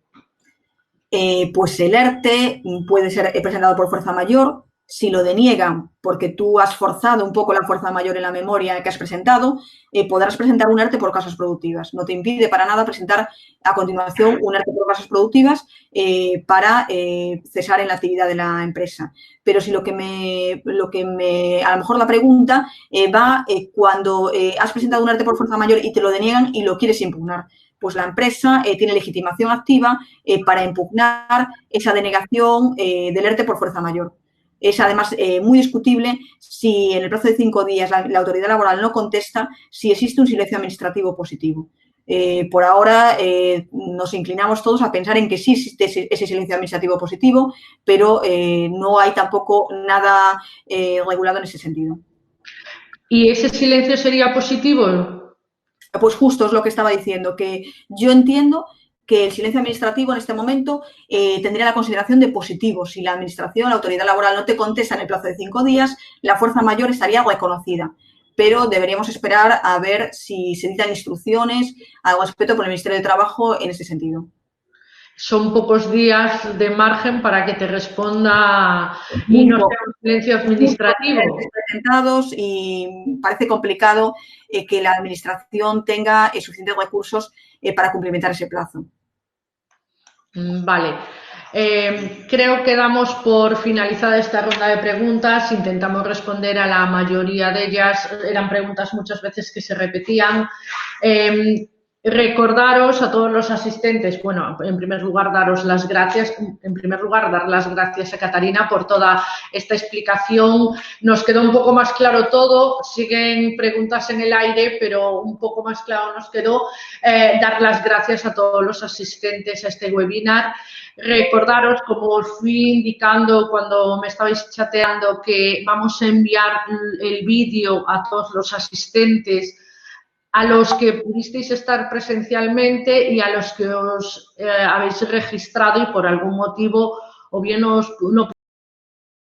Pues el ERTE puede ser presentado por fuerza mayor. Si lo deniegan porque tú has forzado un poco la fuerza mayor en la memoria que has presentado, podrás presentar un ERTE por causas productivas. No te impide para nada presentar a continuación un ERTE por causas productivas para cesar en la actividad de la empresa. Pero si a lo mejor la pregunta va cuando has presentado un ERTE por fuerza mayor y te lo deniegan y lo quieres impugnar. Pues la empresa tiene legitimación activa para impugnar esa denegación del ERTE por fuerza mayor. Es además muy discutible si en el plazo de 5 días la autoridad laboral no contesta, si existe un silencio administrativo positivo. Por ahora nos inclinamos todos a pensar en que sí existe ese silencio administrativo positivo, pero no hay tampoco nada regulado en ese sentido.
¿Y ese silencio sería positivo?
Pues justo es lo que estaba diciendo, que yo entiendo que el silencio administrativo en este momento tendría la consideración de positivo. Si la administración, la autoridad laboral no te contesta en el plazo de 5 días, la fuerza mayor estaría reconocida. Pero deberíamos esperar a ver si se dictan instrucciones al respecto por el Ministerio de Trabajo en ese sentido.
Son pocos días de margen para que te responda y no sea un silencio administrativo.
Presentados y parece complicado que la administración tenga suficientes recursos para cumplimentar ese plazo.
Vale. Creo que damos por finalizada esta ronda de preguntas. Intentamos responder a la mayoría de ellas. Eran preguntas muchas veces que se repetían. Recordaros a todos los asistentes, bueno, en primer lugar, daros las gracias. En primer lugar, dar las gracias a Catarina por toda esta explicación. Nos quedó un poco más claro todo. Siguen preguntas en el aire, pero un poco más claro nos quedó. Dar las gracias a todos los asistentes a este webinar. Recordaros, como os fui indicando cuando me estabais chateando, que vamos a enviar el vídeo a todos los asistentes, a los que pudisteis estar presencialmente y a los que os habéis registrado y por algún motivo o bien no